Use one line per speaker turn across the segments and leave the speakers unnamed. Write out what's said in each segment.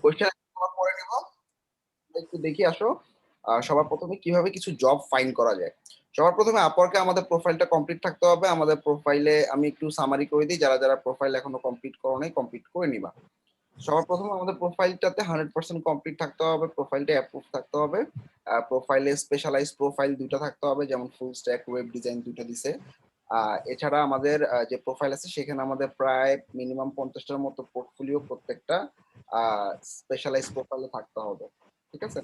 Question পরে নিব, একটু দেখি আসো। সবার প্রথমে কিভাবে কিছু জব ফাইন্ড করা যায়। সবার প্রথমে আপওয়ার্কে আমাদের প্রোফাইলটা কমপ্লিট থাকতে হবে। আমাদের প্রোফাইলে আমি একটু সামারি করে দিই, যারা যারা প্রোফাইল এখনো কমপ্লিট করো নাই কমপ্লিট করে নিবা। সবার প্রথমে আমাদের প্রোফাইলটাতে 100% কমপ্লিট থাকতে হবে, প্রোফাইলটা অ্যাপ্রুভ থাকতে হবে। প্রোফাইলে স্পেশালাইজ প্রোফাইল দুইটা থাকতে হবে, যেমন ফুল স্ট্যাক ওয়েব ডিজাইন দুইটা দিছে। এছাড়া আমাদের যে প্রোফাইল আছে সেখানে আমাদের প্রায় মিনিমাম 50টার মতো পোর্টফোলিও প্রত্যেকটা স্পেশালাইজ প্রোফাইলে থাকতে হবে, ঠিক আছে।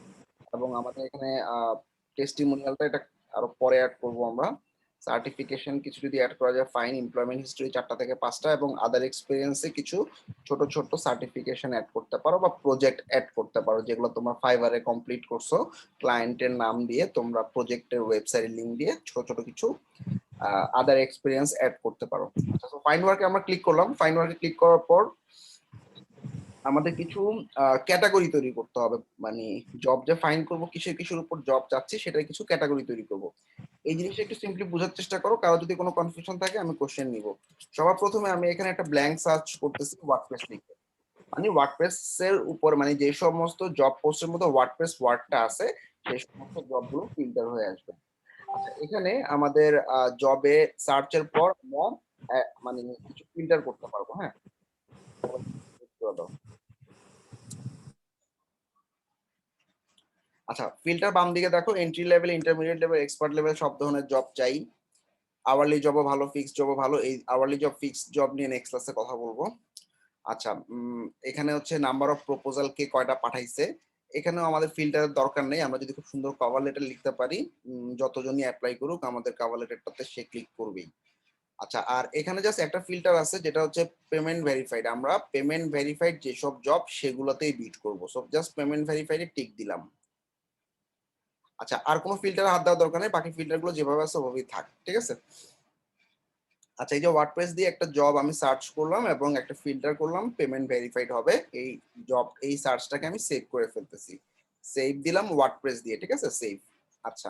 এবং আমাদের এখানে টেস্টিমোনিয়ালটা এটা আরো পরে অ্যাড করব আমরা। সার্টিফিকেশন কিছু যদি অ্যাড করা যায় ফাইন, এমপ্লয়মেন্ট হিস্ট্রি 4টা থেকে 5টা, এবং আদার এক্সপিরিয়েন্সে কিছু ছোট ছোট সার্টিফিকেশন অ্যাড করতে পারো বা প্রজেক্ট অ্যাড করতে পারো, যেগুলো তোমরা ফাইবারে কমপ্লিট করছো। ক্লায়েন্টের নাম দিয়ে তোমরা প্রজেক্টের ওয়েবসাইট লিংক দিয়ে ছোট ছোট কিছু আদার এক্সপিরিয়েন্স অ্যাড করতে পারো। আচ্ছা, তো ফাইন্ড ওয়ার্কে আমরা ক্লিক করলাম। ফাইন্ড ওয়ার্কে ক্লিক করার পর আমাদের কিছু ক্যাটাগরি তৈরি করতে হবে, মানে জব যে ফাইন্ড করব কিসের কিসের উপর জব চাচ্ছি সেটার কিছু ক্যাটাগরি তৈরি করব। এই জিনিসটা একটু সিম্পলি বোঝার চেষ্টা করো, কারো যদি কোনো কনফিউশন থাকে আমি কোশ্চেন নিব। সবার প্রথমে আমি এখানে একটা ব্ল্যাঙ্ক সার্চ করতেছি ওয়ার্ডপ্রেস লিখে, মানে ওয়ার্ডপ্রেস এর উপর মানে যে সমস্ত জব পোস্টের মধ্যে ওয়ার্ডপ্রেস ওয়ার্ডটা আছে সেই সমস্ত জবগুলো ফিল্টার হয়ে আসবে। আচ্ছা, এখানে আমাদের জবে সার্চের পর আমরা মানে কিছু ফিল্টার করতে পারবো। হ্যাঁ, আচ্ছা, ফিল্টার বাম দিকে দেখো, entry level, intermediate level, expert level সব ধরনের জব চাই। আওয়ারলি জবও ভালো, ফিক্সড জবও ভালো। এই আওয়ারলি জব ফিক্সড জব নিয়ে নেক্সট ক্লাসে কথা বলবো। আচ্ছা, এখানে হচ্ছে নাম্বার অফ প্রপোজাল কে কয়টা পাঠাইছে, এখানেও আমাদের ফিল্টারের দরকার নেই। আমরা যদি খুব সুন্দর কভার লেটার লিখতে পারি, যতজনই অ্যাপ্লাই করুক আমাদের কভার লেটারটাতে সে ক্লিক করবেই। আচ্ছা, আর এখানে জাস্ট একটা ফিল্টার আছে যেটা হচ্ছে পেমেন্ট ভেরিফাইড। আমরা পেমেন্ট ভেরিফাইড যেসব জব সেগুলোতেই বিট করবো, সো জাস্ট পেমেন্ট ভেরিফাইডে টিক দিলাম। আচ্ছা, আর কোনো ফিল্টার হাত দেওয়ার দরকার নেই, বাকি ফিল্টার গুলো যেভাবে আছে ওভাবেই থাক, ঠিক আছে। আচ্ছা, এই যে ওয়ার্ডপ্রেস দিয়ে একটা জব আমি সার্চ করলাম এবং একটা ফিল্টার করলাম পেমেন্ট ভেরিফাইড হবে, এই জব এই সার্চটাকে আমি সেভ করে ফেলতেছি। সেভ দিলাম ওয়ার্ডপ্রেস দিয়ে, ঠিক আছে, সেভ। আচ্ছা,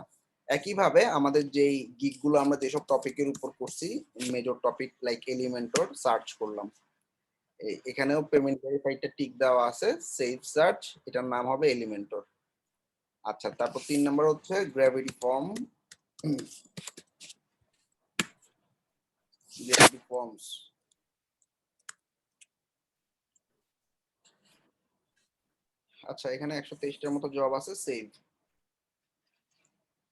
একইভাবে আমাদের যেই গিগ গুলো আমরা যেসব টপিকের উপর করছি, major topic like Elementor search করলাম, এখানেও পেমেন্ট ভেরিফাইডটা টিক দেওয়া আছে, সেভ সার্চ, এটার নাম হবে এলিমেন্টর। আচ্ছা, তারপর 3 নম্বর হচ্ছে গ্র্যাভিটি ফর্ম, গ্র্যাভিটি ফর্মস। আচ্ছা, এখানে 123টার মতো জব আছে, সেভ।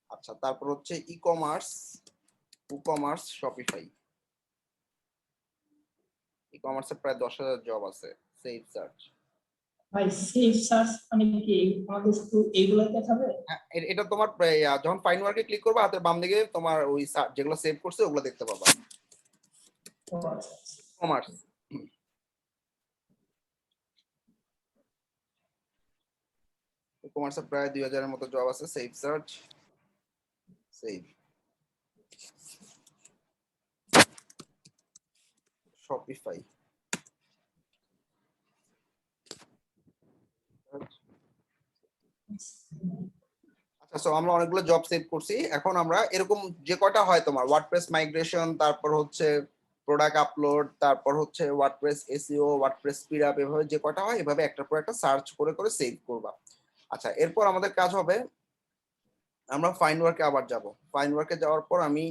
আচ্ছা, তারপর হচ্ছে ই কমার্স শপিফাই, ই কমার্সে প্রায় 10,000 জব আছে, সেভ সার্চ।
ভাই সেভ সার্চ মানে কি আমাদের শুধু এইগুলা দেখাবে?
হ্যাঁ, এটা তোমার যখন ফাইন্ড ওয়ার্কে ক্লিক করবে হাতের বাম দিকে তোমার ওই যেগুলো সেভ করছে ওগুলো দেখতে পাবা। কমার্স, কমার্সে প্রায় 2,000-এর মতো জব আছে, সেভ সার্চ, সেভ। শপিফাই, আচ্ছা, সো আমরা অনেকগুলো জব সেভ করছি। এখন আমরা এরকম যে কয়টা হয় তোমার ওয়ার্ডপ্রেস মাইগ্রেশন, তারপর হচ্ছে প্রোডাক্ট আপলোড, তারপর হচ্ছে WordPress SEO, WordPress speed up, এভাবে যে কয়টা হয় এভাবে একটার পর একটা সার্চ করে করে সেভ করবা। আচ্ছা, এরপর আমাদের কাজ হবে আমরা ফাইন্ড ওয়ার্কে আবার যাব। ফাইন্ড ওয়ার্কে যাওয়ার পর আমি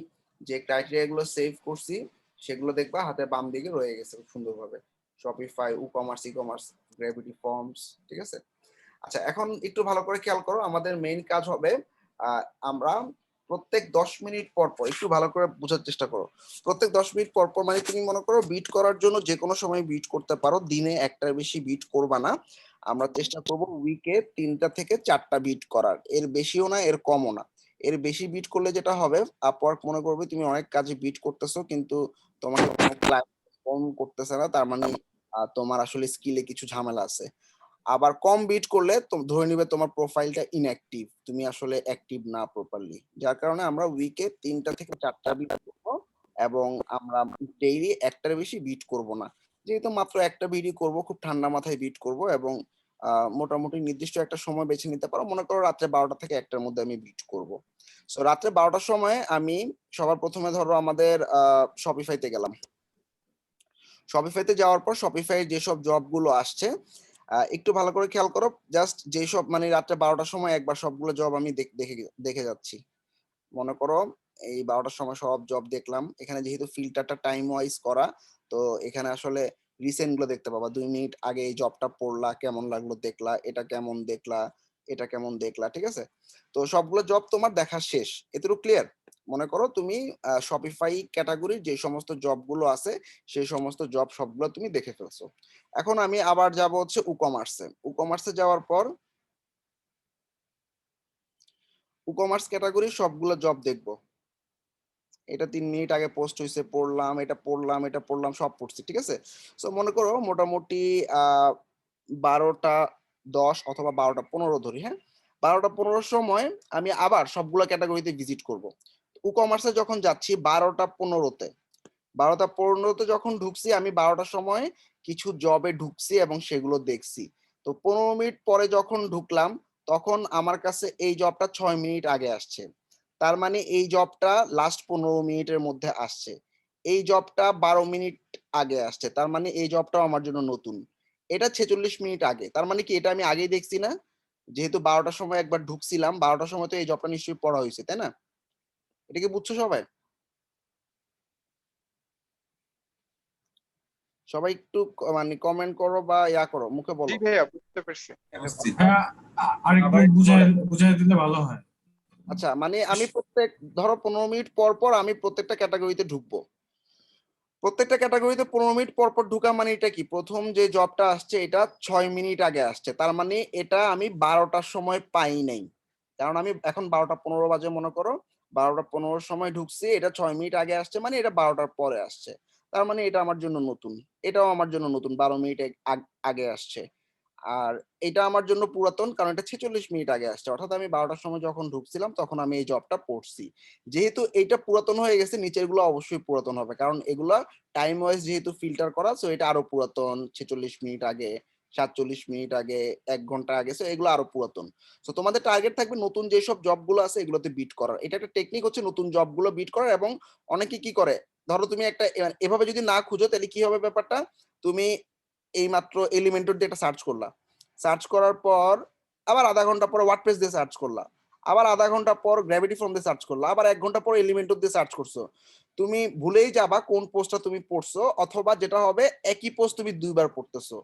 যে ক্রাইটেরিয়া গুলো সেভ করছি সেগুলো দেখবা হাতের বাম দিকে রয়ে গেছে খুব সুন্দরভাবে, Shopify, e commerce, gravity forms, ঠিক আছে। আচ্ছা, এখন একটু ভালো করে খেয়াল করো, আমাদের মেইন কাজ হবে আমরা প্রত্যেক 10 মিনিট পর পর, একটু ভালো করে বোঝার চেষ্টা করো, প্রত্যেক 10 মিনিট পর পর মানে তুমি মনে করো বিট করার জন্য যে কোনো সময় বিট করতে পারো, দিনে একটার বেশি বিট করবা না। আমরা চেষ্টা করব উইকে 3টা থেকে 4টা বিট করার, এর বেশিও না এর কমও না। এর বেশি বিট করলে যেটা হবে, আপওয়ার্ক মনে করবে তুমি অনেক কাজে বিট করতেছো কিন্তু তোমাকে কোনো ক্লায়েন্ট ফোন করতেছে না, তার মানে তোমার আসলে স্কিলে কিছু ঝামেলা আছে। আবার কম বিট করলে ধরে নিবে তোমার প্রোফাইলটা ইনঅ্যাক্টিভ, তুমি আসলে অ্যাক্টিভ না প্রপারলি, যার কারণে আমরা উইকে 3টা থেকে 4টা বিট করবো এবং আমরা ডেইলি একটার বেশি বিট করব না। যেহেতু মাত্র একটা বিটই করব, খুব ঠান্ডা মাথায় বিট করব এবং মোটামুটি নির্দিষ্ট একটা সময় বেছে নিতে পারো, মনে করো রাত্রে 12টা থেকে 1টার মধ্যে আমি বিট করব। সো রাত্রে 12টার সময় আমি সবার প্রথমে ধরো আমাদের শপিফাইতে গেলাম। শপিফাইতে যাওয়ার পর শপিফাই যেসব জবগুলো আসছে একটু ভালো করে খেয়াল করো, জাস্ট যেসব মানে রাত্রে 12টার সময় একবার সবগুলো জব আমি দেখে দেখে যাচ্ছি। মনে করো এই 12টার সময় সব জব দেখলাম, এখানে যেহেতু ফিল্টারটা টাইম ওয়াইজ করা, তো এখানে আসলে রিসেন্ট গুলো দেখতে পাবা। 2 মিনিট আগে এই জবটা পড়লা, কেমন লাগলো দেখলা, এটা কেমন দেখলা, এটা কেমন দেখলা, ঠিক আছে? তো সবগুলো জব তোমার দেখা শেষ, এতটুকু ক্লিয়ার? মনে করো তুমি শপিফাই ক্যাটাগরির যে সমস্ত জবগুলো আছে সেই সমস্ত জব সবগুলো তুমি দেখে ফেলছো। এখন আমি আবার যাব হচ্ছে উকমার্সে। উকমার্সে যাওয়ার পর উকমার্স ক্যাটাগরির সবগুলো জব দেখবো। এটা 3 মিনিট আগে পোস্ট হয়েছে, পড়লাম, এটা পড়লাম, এটা পড়লাম, সব পড়ছি, ঠিক আছে? সো মনে করো মোটামুটি 12টা 10 অথবা 12টা 15 ধরি, হ্যাঁ? 12টা 15 সময় আমি আবার সবগুলো ক্যাটাগরিতে ভিজিট করব। ই কমার্সে যখন যাচ্ছি 12টা 15-তে, 12টা 15-তে যখন ঢুকছি, আমি 12টার সময় কিছু জবে ঢুকছি এবং সেগুলো দেখছি। তো 15 মিনিট পরে যখন ঢুকলাম, তখন আমার কাছে এই জবটা 6 মিনিট আগে আসছে। তার মানে এই জবটা লাস্ট 15 মিনিটের মধ্যে আসছে। এই জবটা 12 মিনিট আগে আসছে, তার মানে এই জবটাও আমার জন্য নতুন। এটা 46 মিনিট আগে, তার মানে কি এটা আমি আগেই দেখছি না? যেহেতু 12টার সময় একবার ঢুকছিলাম, 12টার সময় তো এই জবটা নিশ্চয়ই পড়া হয়েছে, তাই না? এটা কি বুঝছো সবাই? সবাই একটু মানে কমেন্ট করো বা ইয়া করো, মুখে
জি
বলো।
ভাইয়া, বুঝতে পারছি।
হ্যাঁ, আরেকটু বুঝাই দিলে ভালো হয়।
আচ্ছা, মানে আমি প্রত্যেক ধরো 15 মিনিট পর পর আমি প্রত্যেকটা ক্যাটাগরিতে ঢুকবো। প্রত্যেকটা ক্যাটাগরিতে 15 মিনিট পর পর ঢুকা মানে এটা কি, প্রথম যে জবটা আসছে এটা 6 মিনিট আগে আসছে, তার মানে এটা আমি 12টার সময় পাই নাই। কারণ আমি এখন 12টা 15 বাজে, মনে করো 12টা 15 সময় ঢুকছি, এটা 6 মিনিট আগে আসছে, মানে এটা 12টার পরে আসছে। তার মানে এটা আমার জন্য নতুন। এটাও আমার জন্য নতুন, 12 মিনিট আগে আসছে। আর এটা আমার জন্য পুরাতন, কারণ এটা 46 মিনিট আগে আসছে, অর্থাৎ আমি 12টার সময় যখন ঢুকছিলাম তখন আমি এই জবটা পড়ছি। যেহেতু এইটা পুরাতন হয়ে গেছে, নিচের গুলো অবশ্যই পুরাতন হবে, কারণ এগুলা টাইম ওয়াইজ যেহেতু ফিল্টার করা, সো এটা আরো পুরাতন। 46 মিনিট আগে, 47 মিনিট আগে, 1 ঘন্টা আগে, সো এগুলো আরো পুরাতন। সো তোমাদের টার্গেট থাকবে নতুন যেসব জবগুলো আছে এগুলোতে বিট করার। এটা একটা টেকনিক হচ্ছে নতুন জবগুলো বিট করার। এবং অনেকে কি করে, ধরো তুমি একটা এভাবে যদি না খুঁজো তাহলে কি হবে ব্যাপারটা, তুমি এই মাত্র এলিমেন্টর দিয়ে একটা সার্চ করলা, সার্চ করার পর আবার আধা ঘন্টা পর ওয়ার্ডপ্রেস দিয়ে সার্চ করলা, আবার আধা ঘন্টা পর গ্র্যাভিটি ফর্ম দিয়ে সার্চ করলা, আবার 1 ঘন্টা পর এলিমেন্টর দিয়ে সার্চ করছো। তুমি ভুলেই যাবা কোন পোস্টটা তুমি পড়ছো, অথবা যেটা হবে একই পোস্ট তুমি 2বার পড়তেছো,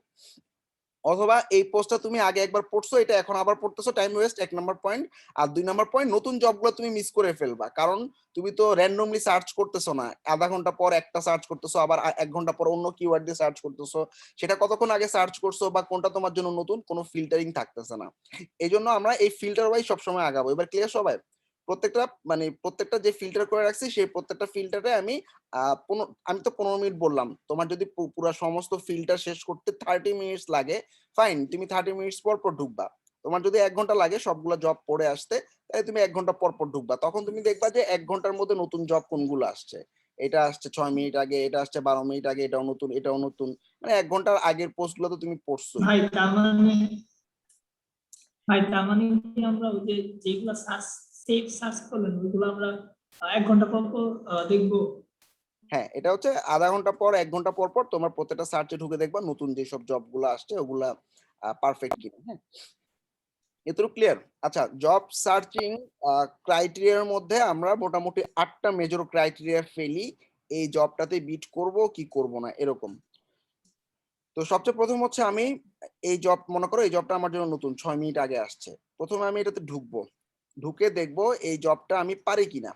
অথবা এই পোস্টটা তুমি আগে একবার পড়ছো, এটা এখন আবার পড়তেছো, টাইম ওয়েস্ট, 1 নম্বর পয়েন্ট। আর 2 নম্বর পয়েন্ট, নতুন জবগুলো তুমি মিস করে ফেলবা, কারণ তুমি তো র্যান্ডমলি সার্চ করতেছো না, আধা ঘন্টা পর একটা সার্চ করতেছো, আবার 1 ঘন্টা পর অন্য কিওয়ার্ড দিয়ে সার্চ করতেছো, সেটা কতক্ষণ আগে সার্চ করছো বা কোনটা তোমার জন্য নতুন, কোনো ফিল্টারিং থাকতেছে না। এই জন্য আমরা এই ফিল্টার ওয়াইজ সবসময় আগাবো। এবার ক্লিয়ার সবাই? প্রত্যেকটা মানে প্রত্যেকটা যে ফিল্টার করে রাখছি সেই প্রত্যেকটা ফিল্টারে আমি আমি তো 15 মিনিট বললাম, তোমার যদি পুরো সমস্ত ফিল্টার শেষ করতে 30 মিনিটস লাগে, ফাইন, তুমি 30 মিনিটস পর পর ঢুকবা। তোমার যদি 1 ঘন্টা লাগে সবগুলো জব পড়ে আসতে, তাহলে তুমি 1 ঘন্টা পর পর ঢুকবা, তখন তুমি দেখবা যে 1 ঘন্টার মধ্যে নতুন জব কোনগুলো আসছে। এটা আসছে 6 মিনিট আগে, এটা আসছে 12 মিনিট আগে, এটাও নতুন, এটাও নতুন, মানে 1 ঘন্টার আগের পোস্ট গুলো তো তুমি পড়ছোই।
ভাই তার মানে ভাই তার মানে কি আমরা ওই যে যেগুলো সার্চ সেভ সার্চ করলেন ওইগুলো আমরা 1 ঘন্টা পর পর দেখবো?
হ্যাঁ, এটা হচ্ছে আধা ঘন্টা পর 1 ঘন্টা পর পর তোমার প্রত্যেকটা সার্চে ঢুকে দেখবা নতুন যেসব জব গুলো আসছে ওগুলা পারফেক্ট কিনা। হ্যাঁ, এতটুকু ক্লিয়ার? আচ্ছা, জব সার্চিং ক্রাইটেরিয়ার মধ্যে আমরা মোটামুটি 8টা মেজর ক্রাইটেরিয়া ফেলি এই জবটাতে বিট করব কি করব না, এরকম। তো সবচেয়ে প্রথম হচ্ছে আমি এই জব, মনে করো এই জবটা আমার জন্য নতুন, 6 মিনিট আগে আসছে, প্রথমে আমি এটাতে ঢুকবো, ঢুকে দেখবো এই জবটা আমি পারি কিনা।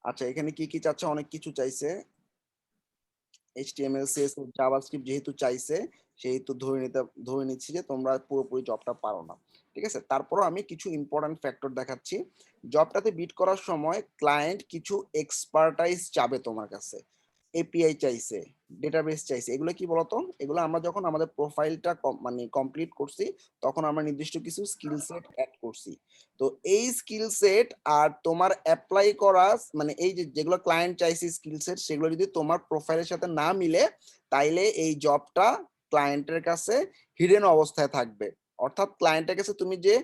আচ্ছা, এখানে কি কি চাচ্ছে, অনেক কিছু চাইছে। HTML CSS জাভাস্ক্রিপ্ট যেহেতু চাইছে, সেহেতু ধরে নিচ্ছি যে তোমরা পুরোপুরি জবটা পারো না, ঠিক আছে? তারপরও আমি কিছু ইম্পর্টেন্ট ফ্যাক্টর দেখাচ্ছি। জবটাতে বিট করার সময় ক্লায়েন্ট কিছু এক্সপার্টাইজ চাবে তোমার কাছে, এপিআই চাইছে, ডেটাবেস চাইছে। এগুলো কি বলতো, এগুলো আমরা যখন আমাদের প্রোফাইলটা মানে কমপ্লিট করছি তখন আমরা নির্দিষ্ট কিছু স্কিল সেট অ্যাড করছি। তো এই স্কিল সেট আর তোমার অ্যাপ্লাই করা মানে এই যে যেগুলো ক্লায়েন্ট চাইছে স্কিল সেট, সেগুলো যদি তোমার প্রোফাইলের সাথে না মিলে, তাইলে এই জবটা ক্লায়েন্টের কাছে হিডেন অবস্থায় থাকবে। অর্থাৎ ক্লায়েন্টের কাছে তুমি যে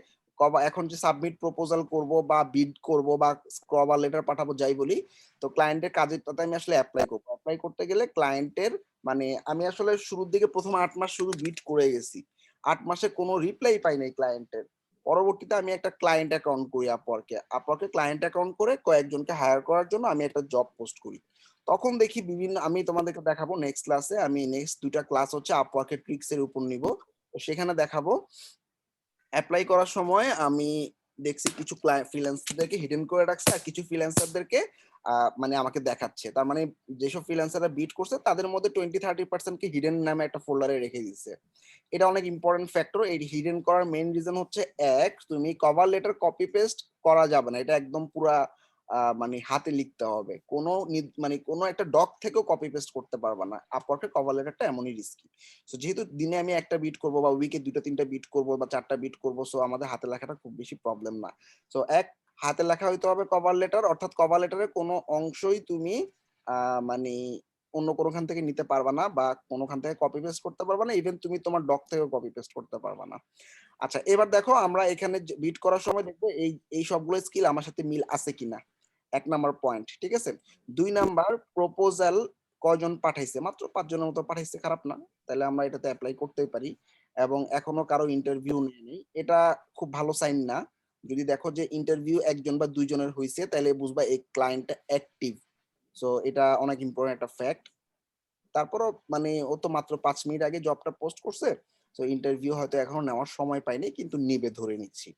এখন যে সাবমিট প্রপোজাল করব বা বিড করব বা কভার লেটার পাঠাবো যাই বলি, তো ক্লায়েন্টের কাজেরটাতে আমি আসলে অ্যাপ্লাই করবো। অ্যাপ্লাই করতে গেলে ক্লায়েন্টের মানে আমি আসলে শুরুর দিকে প্রথম 8 মাস শুধু বিড করে গেছি, 8 মাসে কোনো রিপ্লাই পাই নাই ক্লায়েন্টের। পরবর্তীতে আমি একটা ক্লায়েন্ট অ্যাকাউন্ট করি আপওয়ার্কে ক্লায়েন্ট অ্যাকাউন্ট করে কয়েকজনকে হায়ার করার জন্য আমি একটা জব পোস্ট করি। তখন দেখি বিভিন্ন, আমি তোমাদেরকে দেখাবো নেক্সট ক্লাসে, আমি নেক্সট 2টা ক্লাস হচ্ছে আপওয়ার্কের ট্রিক্স এর উপর নিব, তো সেখানে দেখাবো। অ্যাপ্লাই করার সময় আমি দেখছি কিছু ফ্রিল্যান্সারদেরকে হিডেন করে রাখছে আর কিছু ফ্রিল্যান্সারদেরকে মানে আমাকে দেখাচ্ছে। তার মানে যেসব ফ্রিল্যান্সাররা বিট করছে তাদের মধ্যে 20-30% কে হিডেন নামে একটা ফোল্ডারে রেখে দিচ্ছে। এটা অনেক ইম্পর্টেন্ট ফ্যাক্টর। এই হিডেন করার মেইন রিজন হচ্ছে, এক, তুমি কভার লেটার কপি পেস্ট করা যাবে না, এটা একদম পুরা মানে হাতে লিখতে হবে, মানে কোনো একটা ডক থেকেও কপি পেস্ট করতে পারবে না। আপওয়ার্কে কভার লেটারটা এমনই রিস্কি। সো যেহেতু দিনে আমি একটা বিট করব বা উইকে 2টা-3টা বিট করব বা 4টা বিট করব, সো আমাদের হাতে লেখাটা খুব বেশি প্রবলেম না। সো হাতে লেখা হইতে হবে কভার লেটার, অর্থাৎ কভার লেটারের কোনো অংশই তুমি মানে অন্য কোনোখান থেকে নিতে পারবা না বা কোনোখান থেকে কপি পেস্ট করতে পারবা না, ইভেন তুমি তোমার ডক থেকেও কপি পেস্ট করতে পারবা না। আচ্ছা, এবার দেখো আমরা এখানে বিট করার সময় দেখবো এই সবগুলো স্কিল আমার সাথে মিল আছে কিনা। 1 নাম্বার পয়েন্ট, ঠিক আছে। 2 নাম্বার, প্রপোজাল কয়জন পাঠাইছে, মাত্র 5 জনের মতো পাঠাইছে, খারাপ না, তাহলে আমরা এটাতে অ্যাপ্লাই করতেই পারি। এবং এখনো কারো ইন্টারভিউ নেয়নি, এটা খুব ভালো সাইন না। যদি দেখো যে ইন্টারভিউ 1জন বা 2 জনের হয়েছে, তাহলে বুঝবা এই ক্লায়েন্টটা অ্যাক্টিভ। সো এটা অনেক ইম্পর্টেন্ট একটা ফ্যাক্ট। তারপরও মানে ও তো মাত্র 5 মিনিট আগে জবটা পোস্ট করছে, তো ইন্টারভিউ হয়তো এখনো নেওয়ার সময় পাইনি, কিন্তু নিবে ধরে নিচ্ছি।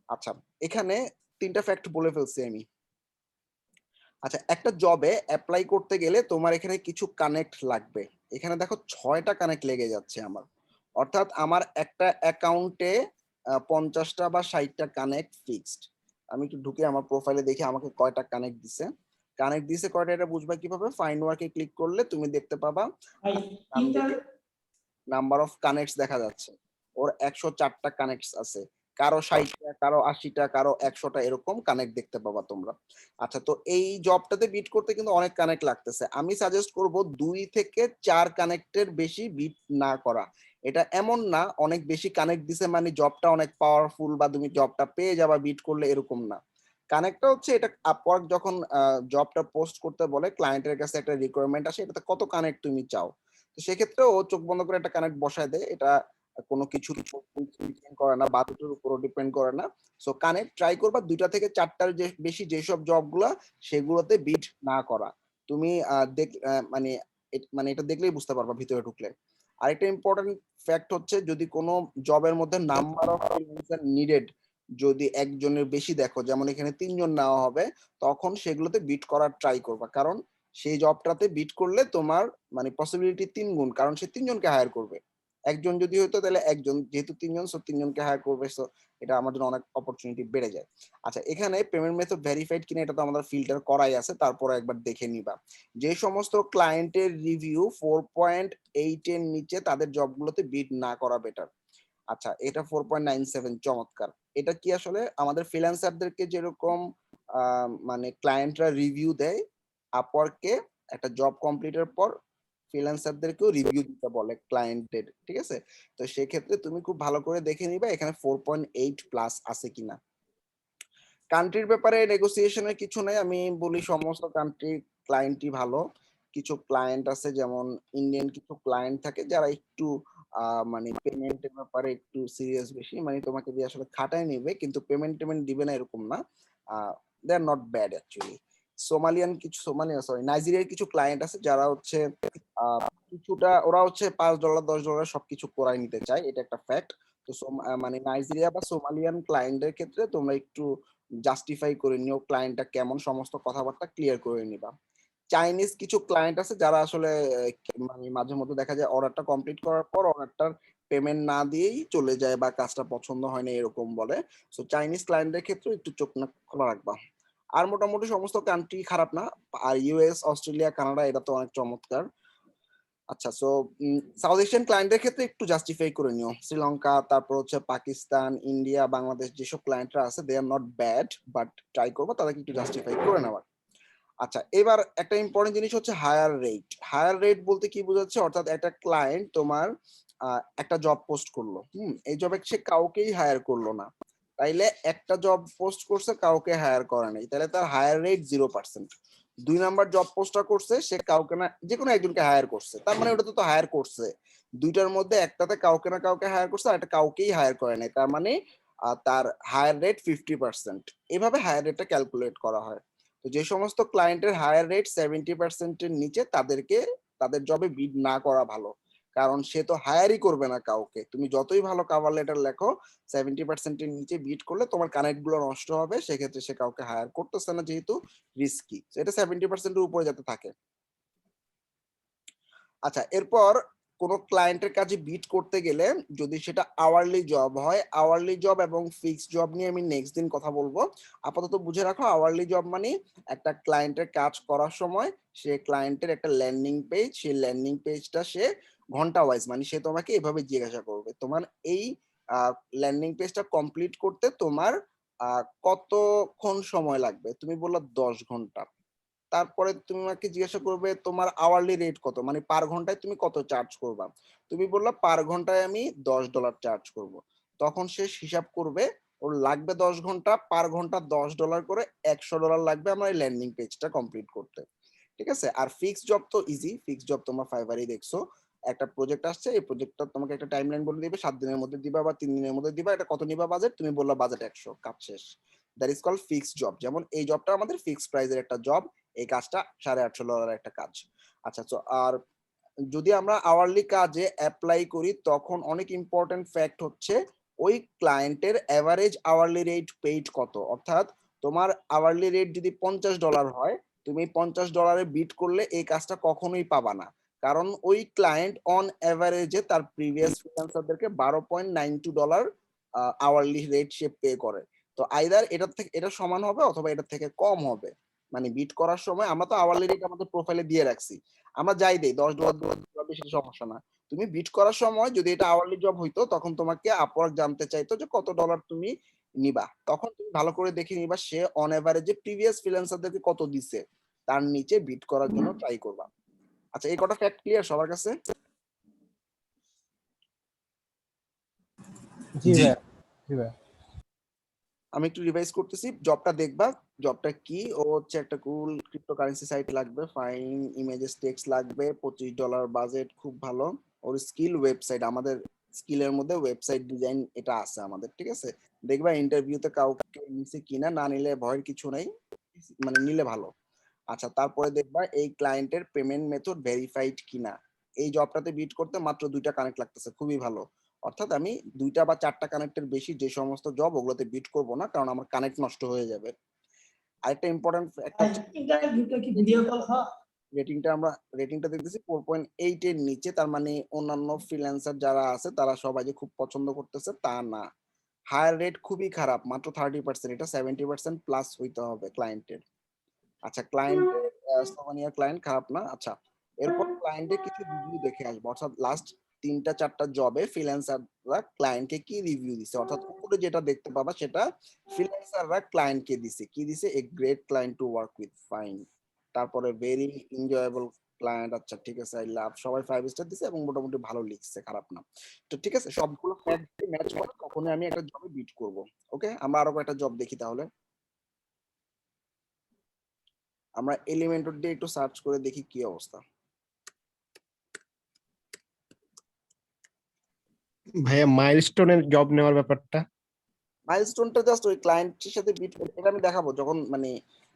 আচ্ছা, এখানে 3টা ফ্যাক্ট বলে ফেলছি আমি। আচ্ছা, একটা জবে অ্যাপ্লাই করতে গেলে তোমার এখানে কিছু কানেক্ট লাগবে। এখানে দেখো 6টা কানেক্ট লেগে যাচ্ছে আমার, অর্থাৎ আমার একটা অ্যাকাউন্টে 50টা বা 60টা কানেক্ট ফিক্সড। আমি একটু ঢুকে আমার প্রোফাইলে দেখি আমাকে কয়টা কানেক্ট দিছে। কানেক্ট দিছে কয়টা এটা বুঝবা কিভাবে, ফাইন্ড ওয়ার্কে ক্লিক করলে তুমি দেখতে পাবা
ভাই তিনটা
নাম্বার অফ কানেক্টস দেখা যাচ্ছে। ওর 104টা কানেক্টস আছে, কারো 60টা, কারো 80টা, কারো 100টা, এরকম কানেক্ট দেখতে পাবা তোমরা। আচ্ছা, তো এই জবটাতে বিট করতে কিন্তু অনেক কানেক্ট লাগতেছে। আমি সাজেস্ট করব 2 থেকে 4 কানেক্টের বেশি বিট না করা। এটা এমন না অনেক বেশি কানেক্ট দিছে মানে জবটা অনেক পাওয়ারফুল বা তুমি জবটা পেয়ে যাবা বিট করলে, এরকম না। কানেক্টটা হচ্ছে, এটা আপওয়ার্ক যখন জবটা পোস্ট করতে বলে ক্লায়েন্টের কাছে একটা রিকোয়ারমেন্ট আসে, এটাতে কত কানেক্ট তুমি চাও, তো সেক্ষেত্রে ও চোখ বন্ধ করে একটা কানেক্ট বসায় দেয়। এটা কোনো কিছু ডিপেন্ড করে না, বাজেটের উপরও ডিপেন্ড করে না। সো কানেক্ট ট্রাই করবা 2টা থেকে 4টার যে বেশি যেসব জবগুলো, সেগুলোতে বিট না করা। তুমি মানে মানে এটা দেখলেই বুঝতে পারবা ভিতরে ঢুকলে। আরেকটা ইম্পর্টেন্ট ফ্যাক্ট হচ্ছে, যদি কোনো জবের মধ্যে নাম্বার অফ ফ্রিল্যান্সার নিডেড যদি 1জনের বেশি দেখো, যেমন এখানে 3জন নেওয়া হবে, তখন সেগুলোতে বিট করার ট্রাই করবা, কারণ সেই জবটাতে বিট করলে তোমার মানে পসিবিলিটি 3 গুণ, কারণ সে 3জনকে হায়ার করবে। 1জন যদি হতো তাহলে 1জন, যেহেতু 3জন, সো 3জনকে হায়ার করবে, সো এটা আমার জন্য অনেক অপরচুনিটি বেড়ে যায়। আচ্ছা, এখানে পেমেন্ট মেথড ভেরিফাইড কিনা এটা তো আমাদের ফিল্টার করাই আছে, তারপরে একবার দেখে নিবা। যে সমস্ত ক্লায়েন্টের রিভিউ 4.8 এর নিচে, তাদের জবগুলোতে বিট না করা বেটার। আচ্ছা, এটা 4.97, চমৎকার। এটা কি আসলে আমাদের ফ্রিল্যান্সারদেরকে যেরকম মানে ক্লায়েন্টরা রিভিউ দেয় আপওয়ার্কে একটা জব কমপ্লিটের পর, ফ্রিল্যান্সারদেরকেও রিভিউ দিতে বলে ক্লায়েন্টের, ঠিক আছে। তো সেক্ষেত্রে তুমি খুব ভালো করে দেখে নিবা এখানে 4.8 প্লাস আছে কিনা। কান্ট্রির ব্যাপারে নেগোসিয়েশনের কিছু নেই, আমি বলি সমস্ত কান্ট্রি ক্লায়েন্টই ভালো। কিছু ক্লায়েন্ট আছে, যেমন ইন্ডিয়ান কিছু ক্লায়েন্ট থাকে যারা একটু মানে পেমেন্টের ব্যাপারে একটু সিরিয়াস বেশি, মানে তোমাকে দিয়ে আসলে খাটায় নিবে কিন্তু পেমেন্ট দিবে না, এরকম না। দে আর নট ব্যাড অ্যাকচুয়ালি। নাইজেরিয়ার কিছু ক্লায়েন্ট আছে যারা হচ্ছে কিছুটা, ওরা হচ্ছে $5 $10 সবকিছু করাই নিতে চায়, এটা একটা ফ্যাক্ট। তো মানে নাইজেরিয়া বা সোমালিয়ান ক্লায়েন্টের ক্ষেত্রে তোমরা একটু জাস্টিফাই করে নিও, ক্লায়েন্টটা কেমন, সমস্ত কথাবার্তা ক্লিয়ার করে নিবা। চাইনিজ কিছু ক্লায়েন্ট আছে যারা আসলে মানে মাঝে মধ্যে দেখা যায় অর্ডারটা কমপ্লিট করার পর অর্ডারটার পেমেন্ট না দিয়েই চলে যায় বা কাজটা পছন্দ হয় না এরকম বলে। সো চাইনিজ ক্লায়েন্টের ক্ষেত্রে একটু চোখ না খোলা রাখবা। আর মোটামুটি সমস্ত কান্ট্রি খারাপ না। আর ইউএস, অস্ট্রেলিয়া, কানাডা, এটা তো অনেক চমৎকার। আচ্ছা, সো সাউথ এশিয়ান ক্লায়েন্টের ক্ষেত্রে একটু জাস্টিফাই করে নিও। শ্রীলঙ্কা, তারপর হচ্ছে পাকিস্তান, ইন্ডিয়া, বাংলাদেশ, যেসব ক্লায়েন্টরা আছে they are not bad, but try করবো তাদেরকে একটু জাস্টিফাই করে নেওয়ার। আচ্ছা, এবার একটা ইম্পর্টেন্ট জিনিস হচ্ছে হায়ার রেট। হায়ার রেট বলতে কি বোঝাচ্ছে, অর্থাৎ একটা ক্লায়েন্ট তোমার একটা জব পোস্ট করলো, এই জবে সে কাউকেই হায়ার করলো না, তাইলে একটা জব পোস্ট করছে, কাউকে হায়ার করে নাই, তাহলে তার হায়ার রেট 0%। 2 নাম্বার জব পোস্টটা করছে, সে কাউকে না যে কোনো একজনকে হায়ার করছে, তার মানে ওটা তো হায়ার করছে। দুইটার মধ্যে একটাতে কাউকে না কাউকে হায়ার করছে, আর একটা কাউকেই হায়ার করে নাই, তার মানে তার হায়ার রেট 50%। এভাবে হায়ার রেটটা ক্যালকুলেট করা হয়। তো যে সমস্ত ক্লায়েন্টের হায়ার রেট 70%-এর নিচে, তাদেরকে তাদের জবে বিড না করা ভালো, কারণ সে তো হায়ারই করবে না কাউকে। তুমি যতই ভালো কভার লেটার লেখো, 70%-এর নিচে বিট করলে তোমার কানেক্ট গুলো নষ্ট হবে, সেক্ষেত্রে সে কাউকে হায়ার করতেছে না, যেহেতু রিস্কি। এটা 70%-এর উপরে যাতে থাকে। আচ্ছা, এরপর কোন ক্লায়েন্টের কাছে বিট করতে গেলে, যদি সেটা আওয়ারলি জব হয়, আওয়ারলি জব এবং ফিক্সড জব নিয়ে আমি নেক্সট দিন কথা বলবো। আপাতত বুঝে রাখো, আওয়ারলি জব মানে একটা ক্লায়েন্টের কাজ করার সময় সে ক্লায়েন্টের একটা ল্যান্ডিং পেজ, সেই ল্যান্ডিং পেজটা সে ঘন্টা ওয়াইজ, মানে সে তোমাকে এভাবে জিজ্ঞাসা করবে, তোমার এই ল্যান্ডিং পেজটা কমপ্লিট করতে তোমার কতক্ষণ সময় লাগবে, তুমি বললা 10 ঘন্টা। তারপরে তুমি আমাকে জিজ্ঞাসা করবে তোমার আওয়ারলি রেট কত, মানে পার ঘন্টায় তুমি কত চার্জ করবা। তুমি বললা পার ঘন্টায় আমি $10 চার্জ করব। তখন সে হিসাব করবে, ওর লাগবে 10 ঘন্টা, পার ঘন্টা $10 করে, $100 লাগবে আমার এই ল্যান্ডিং পেজটা কমপ্লিট করতে। ঠিক আছে। আর ফিক্স জব তো ইজি, ফিক্স জব তোমরা ফাইবারই দেখছো। একটা প্রজেক্ট আসছে, এই প্রজেক্টটা তোমাকে একটা টাইমলাইন বলে দিবে, 7 দিনের মধ্যে দিবা বা 3 দিনের মধ্যে দিবা, এটা কত নিবা বাজেট, তুমি বললা বাজেট 100, কাজ শেষ। That is called fix job. যেমন এই জবটা আমাদের ফিক্স প্রাইসের একটা জব, এই কাজটা $850 একটা কাজ। আচ্ছা, তো আর যদি আমরা আওয়ারলি কাজে অ্যাপ্লাই করি, তখন অনেক ইম্পর্টেন্ট ফ্যাক্ট হচ্ছে ওই ক্লায়েন্টের এভারেজ আওয়ারলি রেট পেইড কত। অর্থাৎ তোমার আওয়ারলি রেট যদি $50 হয়, তুমি $50 বিট করলে এই কাজটা কখনোই পাবা না, কারণ ওই ক্লায়েন্ট অন এভারেজে তার প্রিভিয়াস ফ্রিল্যান্সারদেরকে $12.92 আওয়ারলি রেট সে পে করে। তো আইদার এটার থেকে এটা সমান হবে অথবা এটার থেকে কম হবে। মানে বিট করার সময় আমরা তো আওয়ারলি রেট আমাদের প্রোফাইলে দিয়ে রাখছি, আমরা যাই দেই $10 বেশি সমস্যা না। তুমি বিট করার সময় যদি এটা আওয়ারলি জব হইতো, তখন তোমাকে আপওয়ার্ক জানতে চাইতো যে কত ডলার তুমি নিবা, তখন তুমি ভালো করে দেখে নিবা সে অন এভারেজে প্রিভিয়াস ফ্রিল্যান্সারদেরকে কত দিছে, তার নিচে বিট করার জন্য ট্রাই করবা। আচ্ছা, এই কটা ফ্যাক্ট ক্লিয়ার সবার কাছে?
জি ভাই, জি ভাই।
আমি একটু রিভাইজ করতেছি, জবটা দেখবা। জবটা কি, ও হচ্ছে একটা কুল ক্রিপ্টোকারেন্সি সাইট লাগবে, ফাইন ইমেজেস টেক্সট লাগবে, $25 বাজেট, খুব ভালো। ওর স্কিল ওয়েবসাইট, আমাদের স্কিলের মধ্যে ওয়েবসাইট ডিজাইন এটা আছে আমাদের, ঠিক আছে। দেখবা ইন্টারভিউতে কাউকে নিছে কিনা, না নিলে ভয়ের কিছু নাই, মানে নিলে ভালো। আচ্ছা, তারপরে দেখবা এই ক্লায়েন্টের পেমেন্ট মেথড ভেরিফাইড কিনা। এই জবটাতে বিট করতে মাত্র 2টা কানেক্ট লাগতেছে, খুবই ভালো। অর্থাৎ আমি 2টা বা 4টা কানেক্টের বেশি যে সমস্ত জব, ওগুলোতে বিট করব না, কারণ আমার কানেক্ট নষ্ট হয়ে যাবে। আরেকটা ইম্পর্টেন্ট একটা হচ্ছে
ইন্টারভিউটা কি ভিডিও কল হয়?
রেটিংটা দেখতেছি 4.8 এর নিচে, তার মানে অন্যান্য ফ্রিল্যান্সার যারা আছে তারা সবাই যে খুব পছন্দ করতেছে তা না। হায়ার রেট খুবই খারাপ, মাত্র 30%, এটা 70% প্লাস হইতে হবে ক্লায়েন্টের। আচ্ছা, ক্লায়েন্টের সোমানিয়া ক্লায়েন্ট খারাপ না। আচ্ছা, এরপর ক্লায়েন্টের কিছু রিভিউ দেখে আসবো, অর্থাৎ লাস্ট 3টা 4টা জবে ফ্রিল্যান্সাররা ক্লায়েন্টকে কি রিভিউ দিছে, অর্থাৎ উপরে যেটা দেখতে পাবা সেটা ফ্রিল্যান্সাররা ক্লায়েন্টকে দিছে, কি দিছে, a great client to work with, fine. তারপরে ভেরি এনজয়েবল ক্লায়েন্ট, আচ্ছা ঠিক আছে, আই লাভ, সবাই 5 স্টার দিছে এবং মোটামুটি ভালো লিখছে, খারাপ না। তো ঠিক আছে, সবগুলো ফ্যাক্ট ম্যাচ করে তখনই আমি একটা জবে বিট করব। ওকে, আমরা আরো একটা জব দেখি তাহলে। আমরা এলিমেন্টর দিয়ে একটু সার্চ করে দেখি কি অবস্থা।
ভাইয়া মাইলস্টোনের জব নেওয়ার ব্যাপারটা।
মাইলস্টোনটা জাস্ট ওই ক্লায়েন্টের সাথে বিট করে, এটা আমি দেখাবো যখন মানে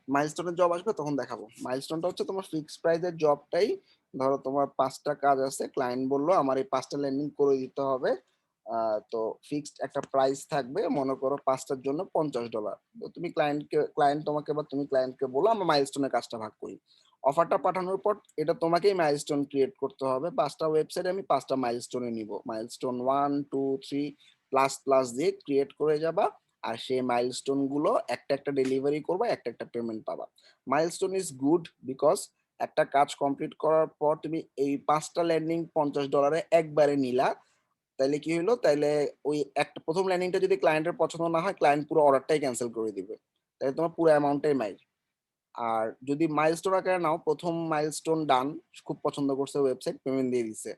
মাইলস্টোনের জব আসবে তখন দেখাবো। মাইলস্টোনটা হচ্ছে তোমার ফিক্স প্রাইজের জবটাই। ধরো তোমার 5টা কাজ আছে, ক্লায়েন্ট বললো আমার এই 5টা ল্যান্ডিং করে দিতে হবে, তো ফিক্সড একটা প্রাইস থাকবে, মনে করো 5টার জন্য $50। তো তুমি ক্লায়েন্ট তোমাকে বা তুমি ক্লায়েন্টকে বলো আমরা মাইলস্টোনের কাজটা ভাগ করি। অফারটা পাঠানোর পর এটা তোমাকেই মাইলস্টোন ক্রিয়েট করতে হবে, 5টা ওয়েবসাইটে আমি 5টা মাইলস্টোনে নিব, মাইলস্টোন 1 2 3 প্লাস প্লাস দিয়ে ক্রিয়েট করে যাবা। আর সেই মাইলস্টোন গুলো একটা একটা ডেলিভারি করবা, একটা একটা পেমেন্ট পাবা। মাইলস্টোন ইজ গুড বিকজ একটা কাজ কমপ্লিট করার পর তুমি এই 5টা ল্যান্ডিং $50 একবারে নিলা, তাইলে কি হলো, তাইলে ওই একটা প্রথম ল্যান্ডিংটা যদি ক্লায়েন্টের পছন্দ না হয়, ক্লায়েন্ট পুরো অর্ডারটাই ক্যান্সেল করে দিবে, তাহলে তোমার পুরো অ্যামাউন্টটাই মাইর। আর যদি মাইলস্টোন আকারে নাও, প্রথম মাইলস্টোন ডান, খুব পছন্দ করছে ওয়েবসাইট, পেমেন্ট দিয়ে দিছে,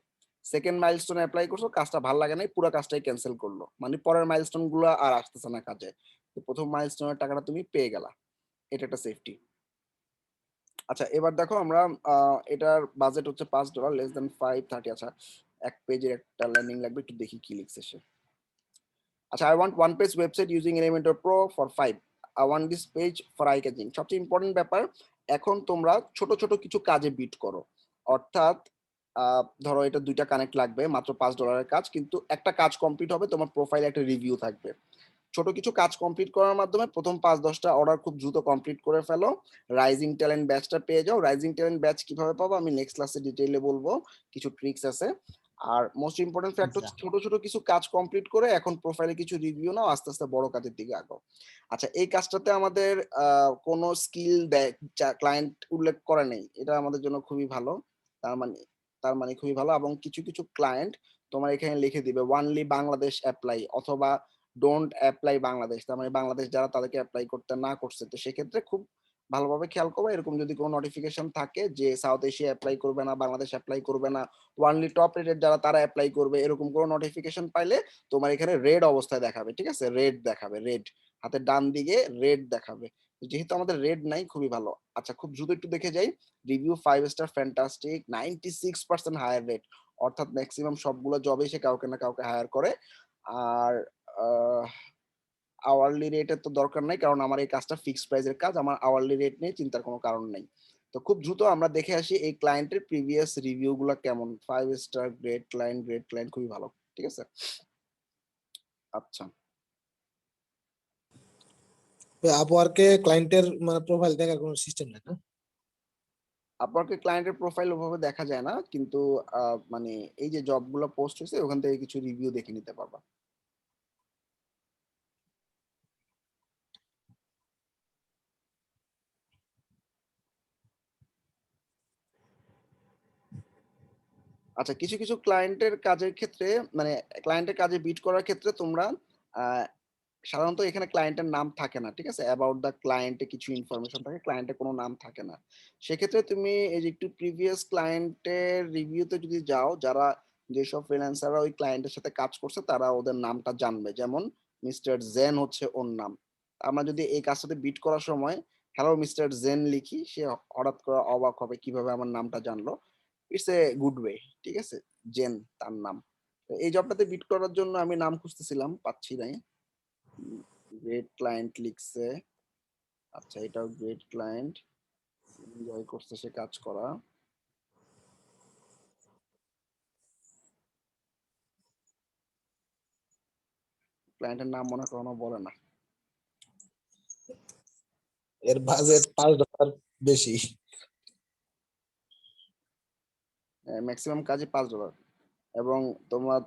সেকেন্ড মাইলস্টোনে অ্যাপ্লাই করছো, কাজটা ভালো লাগে নাই, পুরো কাজটাই ক্যান্সেল করলো, মানে পরের মাইলস্টোন গুলো আর আসতেছে না কাজে। তো প্রথম মাইলস্টোনের টাকাটা তুমি পেয়ে গেলা, এটা একটা সেফটি। আচ্ছা এবার দেখো আমরা এটার বাজেট হচ্ছে $5, লেস দেন 530। আচ্ছা এক পেজের একটা ল্যান্ডিং লাগবে, একটু দেখি কি লিখছে সে। আচ্ছা, I want one page website using Elementor Pro for 5. I want this page for eye catching. সবচেয়ে ইম্পর্টেন্ট ব্যাপার, এখন তোমরা ছোট ছোট কিছু কাজে বিট করো, অর্থাৎ ধরো এটা 2টা কানেক্ট লাগবে, মাত্র $5 কাজ, কিন্তু একটা কাজ কমপ্লিট হবে, তোমার প্রোফাইলে একটা রিভিউ থাকবে। ছোট কিছু কাজ কমপ্লিট করার মাধ্যমে প্রথম 5-10টা অর্ডার খুব দ্রুত কমপ্লিট করে ফেলো, রাইজিং ট্যালেন্ট ব্যাচটা পেয়ে যাও। রাইজিং ট্যালেন্ট ব্যাচ কিভাবে পাবো আমি নেক্সট ক্লাসে ডিটেইলে বলবো, কিছু ট্রিক্স আছে। আর মোস্ট ইম্পর্টেন্ট ফ্যাক্ট হচ্ছে ছোট ছোট কিছু কাজ কমপ্লিট করে এখন প্রোফাইলে কিছু রিভিউ নাও, আস্তে আস্তে বড় কাজের দিকে আগাও। আচ্ছা এই কাজটাতে আমাদের কোনো স্কিল ক্লায়েন্ট উল্লেখ করে নেই, এটা আমাদের জন্য খুবই ভালো। তার মানে খুবই ভালো। এবং কিছু কিছু ক্লায়েন্ট তোমার এখানে লিখে দিবে ওয়ানলি বাংলাদেশ অ্যাপ্লাই অথবা ডোন্ট অ্যাপ্লাই বাংলাদেশ, তার মানে বাংলাদেশ যারা তাদেরকে অ্যাপ্লাই করতে না করছে। তো সেক্ষেত্রে খুব ভালোভাবে খেয়াল করবে, এরকম যদি কোনো নোটিফিকেশন থাকে যে সাউথ এশিয়া অ্যাপ্লাই করবে না, বাংলাদেশ অ্যাপ্লাই করবে না, ওয়ানলি টপ রেটেড যারা তারা অ্যাপ্লাই করবে, এরকম কোনো নোটিফিকেশন পাইলে তোমার এখানে রেড অবস্থায় দেখাবে, ঠিক আছে, রেড দেখাবে, রেড হাতের ডান দিকে রেড দেখাবে। যেহেতু আমাদের রেড নাই, খুবই ভালো। আচ্ছা খুব দ্রুত একটু দেখে যাই, review 5 star fantastic, 96% hire rate, অর্থাৎ ম্যাক্সিমাম সবগুলো জবে সে কাউকে না কাউকে হায়ার করে। আর আওয়ারলি রেটের তো দরকার নাই, কারণ আমার এই কাজটা ফিক্সড প্রাইসের কাজ, আমার আওয়ারলি রেট নিয়ে চিন্তার কোনো কারণ নেই। তো খুব দ্রুত আমরা দেখে আসি এই ক্লায়েন্টের প্রিভিয়াস রিভিউ গুলো কেমন। 5 স্টার, গ্রেট ক্লায়েন্ট, খুবই ভালো, ঠিক আছে। আচ্ছা
আপওয়ার্কে ক্লায়েন্টের মানে প্রোফাইল দেখার কোনো সিস্টেম নাই না?
আপনাকে ক্লায়েন্টের প্রোফাইল ওভাবে দেখা যায় না, কিন্তু মানে এই যে জবগুলো পোস্ট হয়েছে ওখান থেকে কিছু রিভিউ দেখে নিতে পারবা। আচ্ছা কিছু কিছু ক্লায়েন্টের কাজের ক্ষেত্রে, মানে ক্লায়েন্টের কাজে বিট করার ক্ষেত্রে তোমরা সাধারণত এখানে ক্লায়েন্টের নাম থাকে না, ঠিক আছে, অ্যাবাউট দ্য ক্লায়েন্টে কিছু ইনফরমেশন থাকে, ক্লায়েন্টের কোনো নাম থাকে না। সেক্ষেত্রে তুমি এই যে একটু প্রিভিয়াস ক্লায়েন্টের রিভিউতে যদি যাও, যারা যেসব ফ্রিল্যান্সাররা ওই ক্লায়েন্টের সাথে কাজ করছে তারা ওদের নামটা জানবে, যেমন মিস্টার জেন হচ্ছে ওর নাম। আমরা যদি এই কাজটাতে বিট করার সময় হ্যালো মিস্টার জেন লিখি, সে হঠাৎ করে অবাক হবে কিভাবে আমার নামটা জানলো। ইটস এ গুড ওয়ে, ঠিক আছে, জেন তার নাম। তো এই জবটাতে বিট করার জন্য আমি নাম খুঁজতেছিলাম, পাচ্ছি নাই। গ্রেট ক্লায়েন্ট লিখছে, আচ্ছা এটাও গ্রেট ক্লায়েন্ট, এনজয় করছে সে কাজ করা। ক্লায়েন্টের নাম মনে কখনো বলে না।
এর বাজেট $5 বেশি।
ম্যাক্সিমাম কাজে $5। এবং তোমার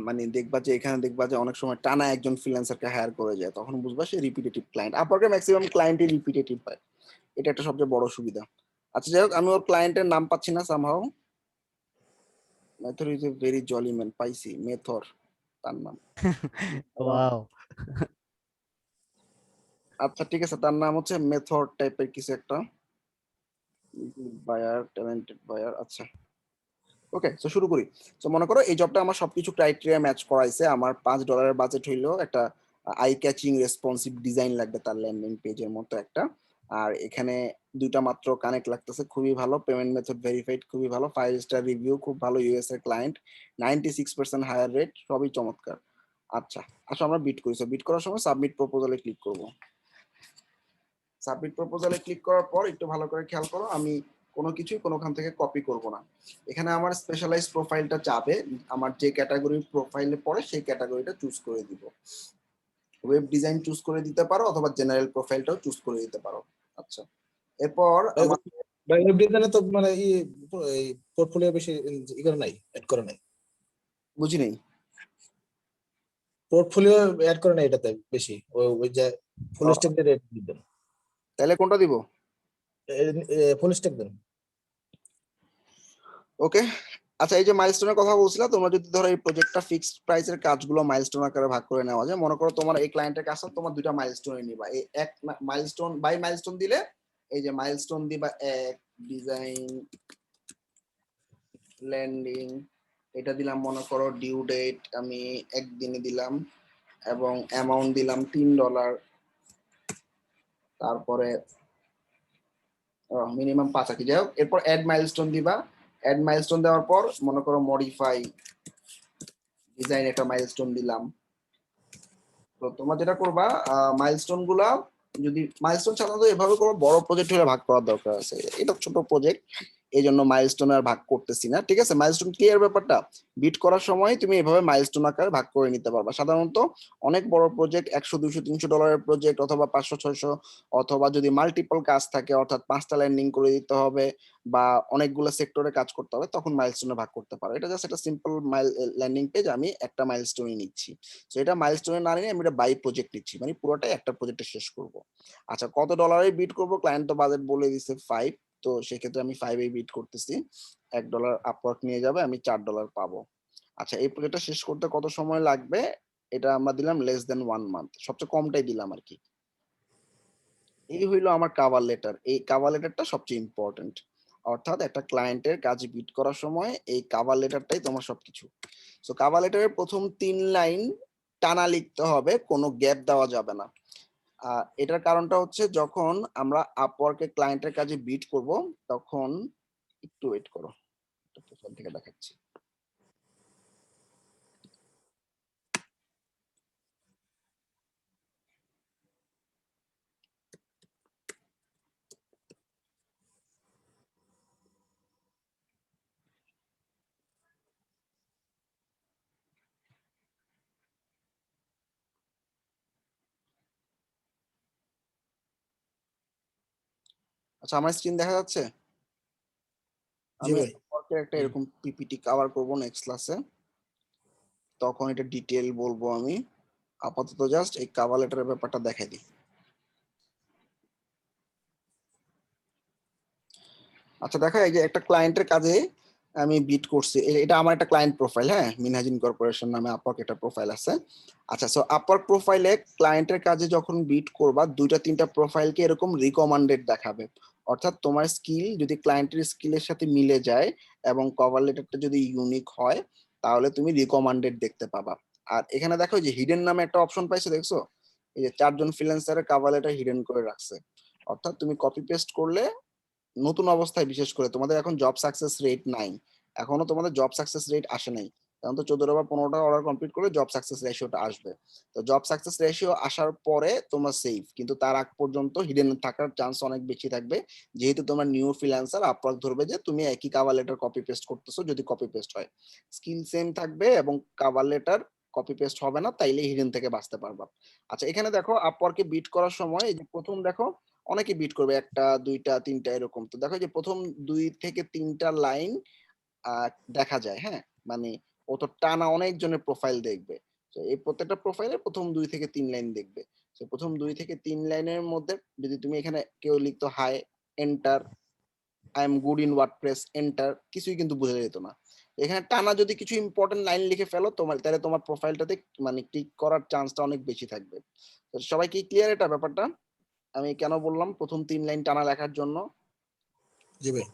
মানে দেখবা যে এখানে দেখবা যে অনেক সময় টানা একজন ফ্রিল্যান্সারকে হায়ার করে যায়, তখন বুঝবা সে রিপিটেটিভ ক্লায়েন্ট। আপনাকে ম্যাক্সিমাম ক্লায়েন্টই রিপিটেটিভ পায়, এটা একটা সবচেয়ে বড় সুবিধা। আচ্ছা যাই হোক, আমি ওর ক্লায়েন্টের নাম পাচ্ছি না সামহাও। মেথর is a very jolly man, পাইছি মেথর তার নাম।
ওয়াও।
আচ্ছা ঠিক আছে, তার নাম হচ্ছে মেথর টাইপের কিছু একটা, বায়ার, ট্যালেন্টেড বায়ার। আচ্ছা ওকে, তো শুরু করি। তো মনে করো এই জবটা আমার সবকিছু ক্রাইটেরিয়া ম্যাচ করাইছে, আমার $5 বাজেট হইলো, একটা আই ক্যাচিং রেসপন্সিভ ডিজাইন লাগবে তার ল্যান্ডিং পেজের মতো একটা, আর এখানে 2টা মাত্র কানেক্ট লাগতেছে, খুবই ভালো, পেমেন্ট মেথড ভেরিফাইড, খুবই ভালো, 5 স্টার রিভিউ, খুব ভালো, ইউএস এর ক্লায়েন্ট, 96% হায়ার রেট, সবই চমৎকার। আচ্ছা আসো আমরা বিট করি। বিট করার সময় সাবমিট প্রপোজালে ক্লিক করব। সাবমিট প্রপোজালে ক্লিক করার পর একটু ভালো করে খেয়াল করো, আমি কোনো কিছুই কোনোখান থেকে কপি করব না। এখানে আমার স্পেশালাইজ প্রোফাইলটা চাবে, আমার যে ক্যাটাগরির প্রোফাইলে পড়ে সেই ক্যাটাগরিটা চুজ করে দিব। ওয়েব ডিজাইন চুজ করে দিতে পারো অথবা জেনারেল প্রোফাইলটাও চুজ করে দিতে পারো। আচ্ছা এরপর আমার
ওয়েব ডিজাইনে তো মানে এই পোর্টফোলিও বেশি ই করে নাই, এড করে নাই।
বুঝি নেই।
পোর্টফোলিও এড করে নাই এটাতে বেশি, ওই যে ফুল স্ট্যাক দিয়ে রেট দিবেন।
তাহলে কোনটা দিব?
ফুল স্ট্যাক দেন।
ওকে আচ্ছা, এই যে মাইলস্টোনের কথা বলছিলাম, তোমরা যদি ধরো এই প্রজেক্টটা ফিক্সড প্রাইসের কাজগুলো মাইলস্টোন আকারে ভাগ করে নেওয়া যায়, মনে করো তোমার এই ক্লায়েন্টের কাজটা তোমার 2টা মাইলস্টোনে নিবা, এই এক মাইলস্টোন বাই মাইলস্টোন দিলে এই যে মাইলস্টোন দিবা এক, ডিজাইন ল্যান্ডিং, এটা দিলাম মনে করো ডিউ ডেট আমি একদিনে দিলাম, এবং অ্যামাউন্ট দিলাম $3। তারপরে মিনিমাম 5 আর কি, যাই হোক। এরপর অ্যাড মাইলস্টোন দিবা। অ্যাড মাইলস্টোন দেওয়ার পর মনে করো মডিফাই ডিজাইন একটা মাইলস্টোন দিলাম। তো তোমরা যেটা করবা মাইলস্টোন গুলা, যদি মাইলস্টোন সাধারণত এভাবে করো, বড় প্রজেক্ট হলে ভাগ করার দরকার আছে, এটা ছোট প্রজেক্ট এই জন্য মাইলস্টোন আর ভাগ করতেছি না, ঠিক আছে। মাইলস্টোন ক্লিয়ার ব্যাপারটা, বিট করার সময় তুমি এভাবে মাইলস্টোন আকারে ভাগ করে নিতে পারবা। সাধারণত অনেক বড় প্রজেক্ট, 100 200 300 ডলারের প্রজেক্ট, অথবা 500 600, অথবা যদি মাল্টিপল কাজ থাকে, অর্থাৎ 5টা ল্যান্ডিং করে দিতে হবে বা অনেকগুলো সেক্টরে কাজ করতে হবে, তখন মাইলস্টোনে ভাগ করতে পারো। এটা জাস্ট একটা সিম্পল ল্যান্ডিং পেজ, আমি একটা মাইলস্টোনই নিচ্ছি। তো এটা মাইলস্টোনে না নিয়ে আমি এটা বাই প্রজেক্ট নিচ্ছি, মানে পুরোটাই একটা প্রজেক্টে শেষ করব। আচ্ছা, কত ডলারে বিট করব? ক্লায়েন্ট তো বাজেট বলে দিছে 5, তো সেক্ষেত্রে আমি 5 বিট করতেছি। $1 আপওয়ার্ক নিয়ে যাবে, আমি $4 পাবো। আচ্ছা, এই প্রজেক্টটা শেষ করতে কত সময় লাগবে? এটা আমরা দিলাম লেস দেন 1 মান্থ, সবচেয়ে কমটাই দিলাম আর কি। এই হইলো আমার কাভার লেটার। এই কাভার লেটারটা সবচেয়ে ইম্পর্টেন্ট, অর্থাৎ একটা ক্লায়েন্টের কাজ বিট করার সময় এই কাভার লেটারটাই তোমার সবকিছু। সো কাভার লেটারের প্রথম 3 লাইন টানা লিখতে হবে, কোনো গ্যাপ দেওয়া যাবে না। এটার কারণটা হচ্ছে, যখন আমরা আপওয়ার্কে ক্লায়েন্টের কাজে বিট করব, তখন একটু ওয়েট করো, প্রোফাইল থেকে দেখাচ্ছি। আচ্ছা, আমার স্ক্রিন দেখা যাচ্ছে?
জি
আমি
ভাই।
আপওয়ার্কের একটা এরকম পিপিটি কভার করব নেক্সট ক্লাসে, তখন এটা ডিটেল বলবো আমি। আপাতত জাস্ট এই কাভার লেটারের ব্যাপারটা দেখাই দিই। আচ্ছা দেখো, এই যে একটা ক্লায়েন্টের কাজে আমি বিট করছি, এটা আমার একটা ক্লায়েন্ট প্রোফাইল, হ্যাঁ, মিনহাজিন কর্পোরেশন নামে আপওয়ার্ক একটা প্রোফাইল আছে। আচ্ছা, সো আপওয়ার্ক প্রোফাইলে ক্লায়েন্টের কাজে যখন বিট করবা, 2টা 3টা প্রোফাইলকে এরকম রিকমান্ডেড দেখাবে। অর্থাৎ তোমার স্কিল যদি ক্লায়েন্টের স্কিলের সাথে মিলে যায় এবং কভার লেটারটা যদি ইউনিক হয়, তাহলে তুমি রিকমান্ডেড দেখতে পাবা। আর এখানে দেখো যে হিডেন নামে একটা অপশন পাইছো, দেখছো? এই যে 4জন ফ্রিল্যান্সারের কভার লেটার হিডেন করে রাখছে। অর্থাৎ তুমি কপি পেস্ট করলে, নতুন অবস্থায় বিশেষ করে তোমাদের এখন জব সাকসেস রেট নাই, এখনো তোমাদের জব সাকসেস রেট আসে নাই, কারণ তো 14টা বা 15টা অর্ডার কমপ্লিট করে জব সাকসেস রেশিওটা আসবে। তো জব সাকসেস রেশিও আসার পরে তোমার সেফ, কিন্তু তার আগ পর্যন্ত হিডেন থাকার চান্স অনেক বেশি থাকবে, যেহেতু তোমার নিউ ফ্রিল্যান্সার আপওয়ার্ক ধরবে যে তুমি একই কাভার লেটার কপি পেস্ট করতেছো। যদি কপি পেস্ট হয়, স্কিল সেম থাকবে এবং কাভার লেটার কপি পেস্ট হবে না, তাইলে হিডেন থেকে বাঁচতে পারবা। আচ্ছা, এখানে দেখো আপওয়ার্কে বিট করার সময়, এই যে প্রথম দেখো অনেকে বিট করবে 1টা 2টা 3টা এরকম, তো দেখো যে প্রথম 2 থেকে 3টা লাইন দেখা যায়, হ্যাঁ, মানে ও তো টানা অনেক জনের প্রোফাইল দেখবে। তো এই প্রত্যেকটা প্রোফাইলে প্রথম 2 থেকে 3 লাইন দেখবে। তো প্রথম 2 থেকে 3 লাইনের মধ্যে যদি তুমি এখানে কেউ লিখতো hi, enter, I am good in WordPress, enter, কিছুই কিন্তু বোঝা যেত না। এখানে টানা যদি কিছু ইম্পর্টেন্ট লাইন লিখে ফেলো তোমার, তাহলে তোমার প্রোফাইলটাতে মানে ক্লিক করার চান্সটা অনেক বেশি থাকবে। তো সবাই কি ক্লিয়ার এটা ব্যাপারটা? আমি কেন বললাম প্রথম 3 লাইন টানা লেখার জন্য?
জি ভাই।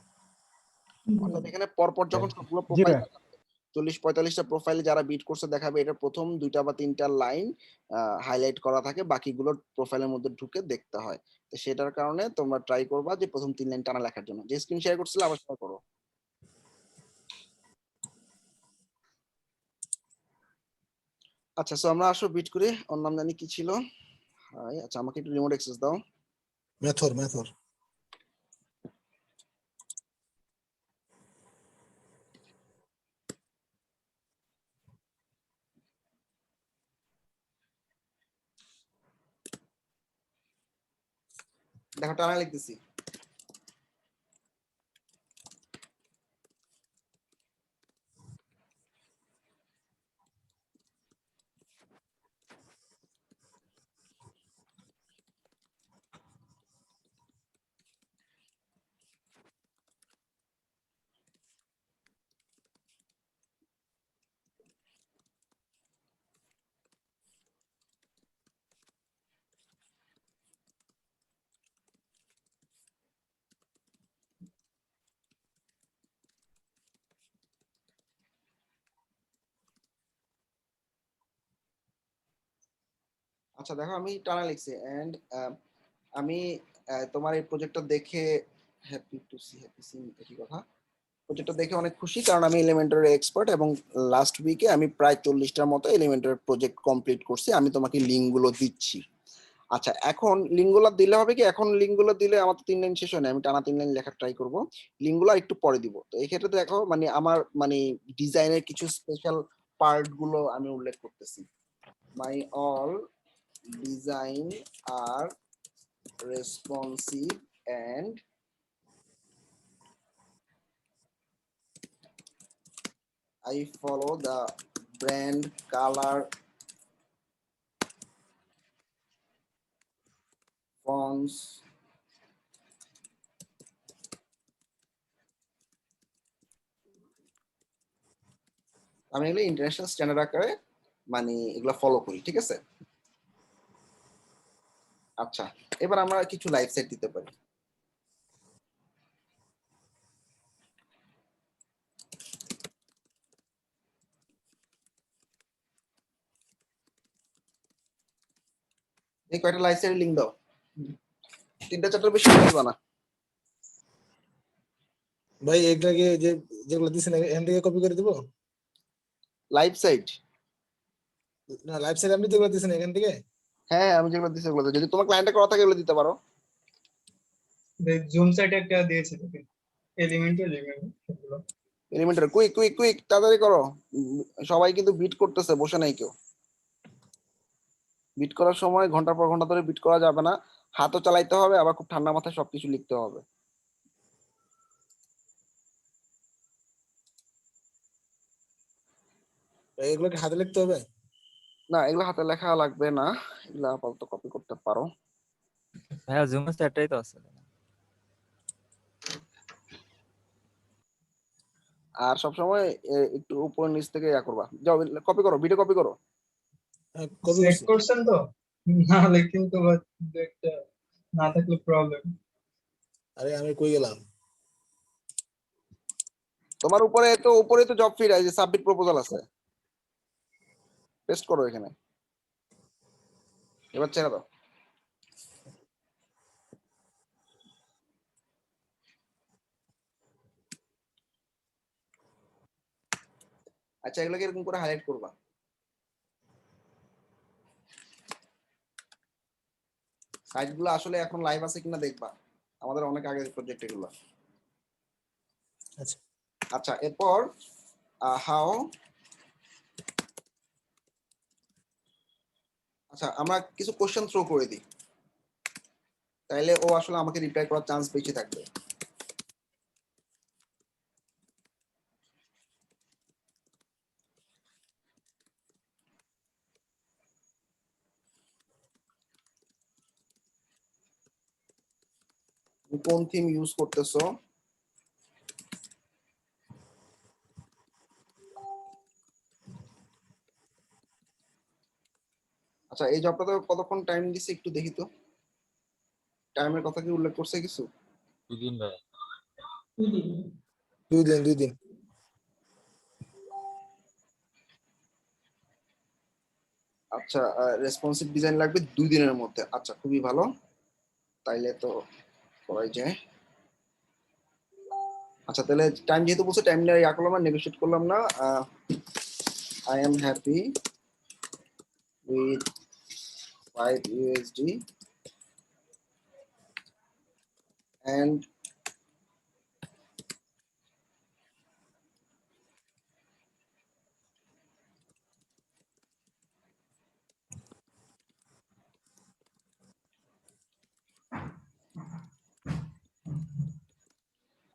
অর্থাৎ এখানে পরপর যখন সবগুলো
জি
প্রোফাইল,
ভাই।
40 45টা প্রোফাইলে যারা বিট করছে দেখাবে, এটা প্রথম 2টা বা 3টা লাইন হাইলাইট করা থাকে, বাকিগুলো প্রোফাইলের মধ্যে ঢুকে দেখতে হয়। তো সেটার কারণে তোমরা ট্রাই করবা যে প্রথম 3 লাইন টানা লেখার জন্য। যে স্ক্রিন শেয়ার করছিলে আবার শেয়ার করো। আচ্ছা, সো আমরা আসো বিট করে, ওর নাম জানি কি ছিল, হাই। আচ্ছা, আমাকে একটু রিমোট অ্যাক্সেস দাও।
মেথর।
দেখো টানা লিখতেছি। আচ্ছা দেখো আমি টানা লিখছি এন্ড আমি তোমার এই প্রজেক্টটা দেখে হ্যাপি একই কথা, প্রজেক্টটা দেখে অনেক খুশি কারণ আমি এলিমেন্টারি এক্সপার্ট এবং লাস্ট উইকে আমি প্রায় 40টার মতো এলিমেন্টারি প্রজেক্ট কমপ্লিট করছি। আমি তোমাকে লিঙ্কগুলো দিচ্ছি। আচ্ছা এখন লিঙ্কগুলো দিলে হবে কি, এখন লিঙ্কগুলো দিলে আমার তো 3 লাইন শেষ হয় না, আমি টানা 3 লাইন লেখার ট্রাই করব। লিঙ্কগুলো একটু পরে দিব। তো এই ক্ষেত্রে দেখো মানে আমার মানে ডিজাইনের কিছু স্পেশাল পার্ট গুলো আমি উল্লেখ করতেছি। মাই অল ডিজাইন আর responsive and I follow the brand color fonts আমি এগুলো ইন্টারন্যাশনাল স্ট্যান্ডার্ড আকারে মানে এগুলো ফলো করি, ঠিক আছে? আচ্ছা এবার আমরা কিছু লাইভ সেট দিতে পারি। এই কয়টা লাইভ সেটের লিংক দাও, 3টা 4টার বেশি দিবা না।
ভাই এগুলাকে যে যেগুলো দিছেন এখান থেকে কপি করে দিব?
লাইভ সাইট,
না লাইভ সাইড আপনি যেগুলো দিছেন এখান থেকে?
হ্যাঁ আমি যেগুলো দিচ্ছি ওগুলো দাও। যদি তোমার ক্লায়েন্টে করা থাকে ওগুলো দিতে পারো।
জুম সাইটে একটা দিয়েছে তোকে, এলিমেন্টারি সেগুলো।
এলিমেন্টার কুইক কুইক কুইক তাড়াতাড়ি করো। সবাই কিন্তু বিট করতেছে, বসে নাই কেউ। বিট করার সময় ঘন্টার পর ঘন্টা ধরে বিট করা যাবে না, হাতও চালাইতে হবে, আবার খুব ঠান্ডা মাথায় সবকিছু লিখতে হবে।
ভাই এগুলোকে হাতে লিখতে হবে?
না এগুলো হাতে লেখা লাগবে না, এগুলো আপাতত কপি করতে পারো।
ভাইয়া জুম সেটটাই তো আছে।
আর সবসময় একটু উপর নিচ থেকে ইয়া করবা, যাও কপি করো, ভিডিও কপি করো।
কপি
সেট
করছি।
করছেন তো? নাহলে কিন্তু আবার একটা না থাকলে প্রবলেম।
আরে আমি কই গেলাম?
তোমার উপরে তো জব ফিড আছে, সাবমিট প্রপোজাল আছে, পেস্ট করো এখানে। এবার ছেড়ে দাও। আচ্ছা এগুলোকে এরকম করে হাইলাইট করবা। সাইটগুলো আসলে এখন লাইভ আছে কিনা দেখবা, আমাদের অনেক আগের প্রজেক্ট এগুলো।
আচ্ছা
আচ্ছা এরপর হাউ, আচ্ছা আমরা কিছু কোশ্চেন থ্রো করে দিই, তাইলে ও আসলে আমাকে রিপ্লাই করার চান্স বেশি থাকবে। তুমি কোন থিম ইউজ করতেছো, আচ্ছা এই জবটাতে কতক্ষণ টাইম দিছে একটু দেখি তো, টাইমের কথা কি উল্লেখ করছে কিছু?
2 দিন ভাই।
2 দিন।
2 দিন 2 দিন।
আচ্ছা রেসপন্সিভ ডিজাইন লাগবে 2 দিনের মধ্যে, আচ্ছা খুবই ভালো, তাইলে তো করাই যায়। আচ্ছা তাহলে টাইম যেহেতু বলছে টাইম নিয়ে ইয়া করলাম না, নেগোশিয়েট করলাম না। I am happy with 5 USD and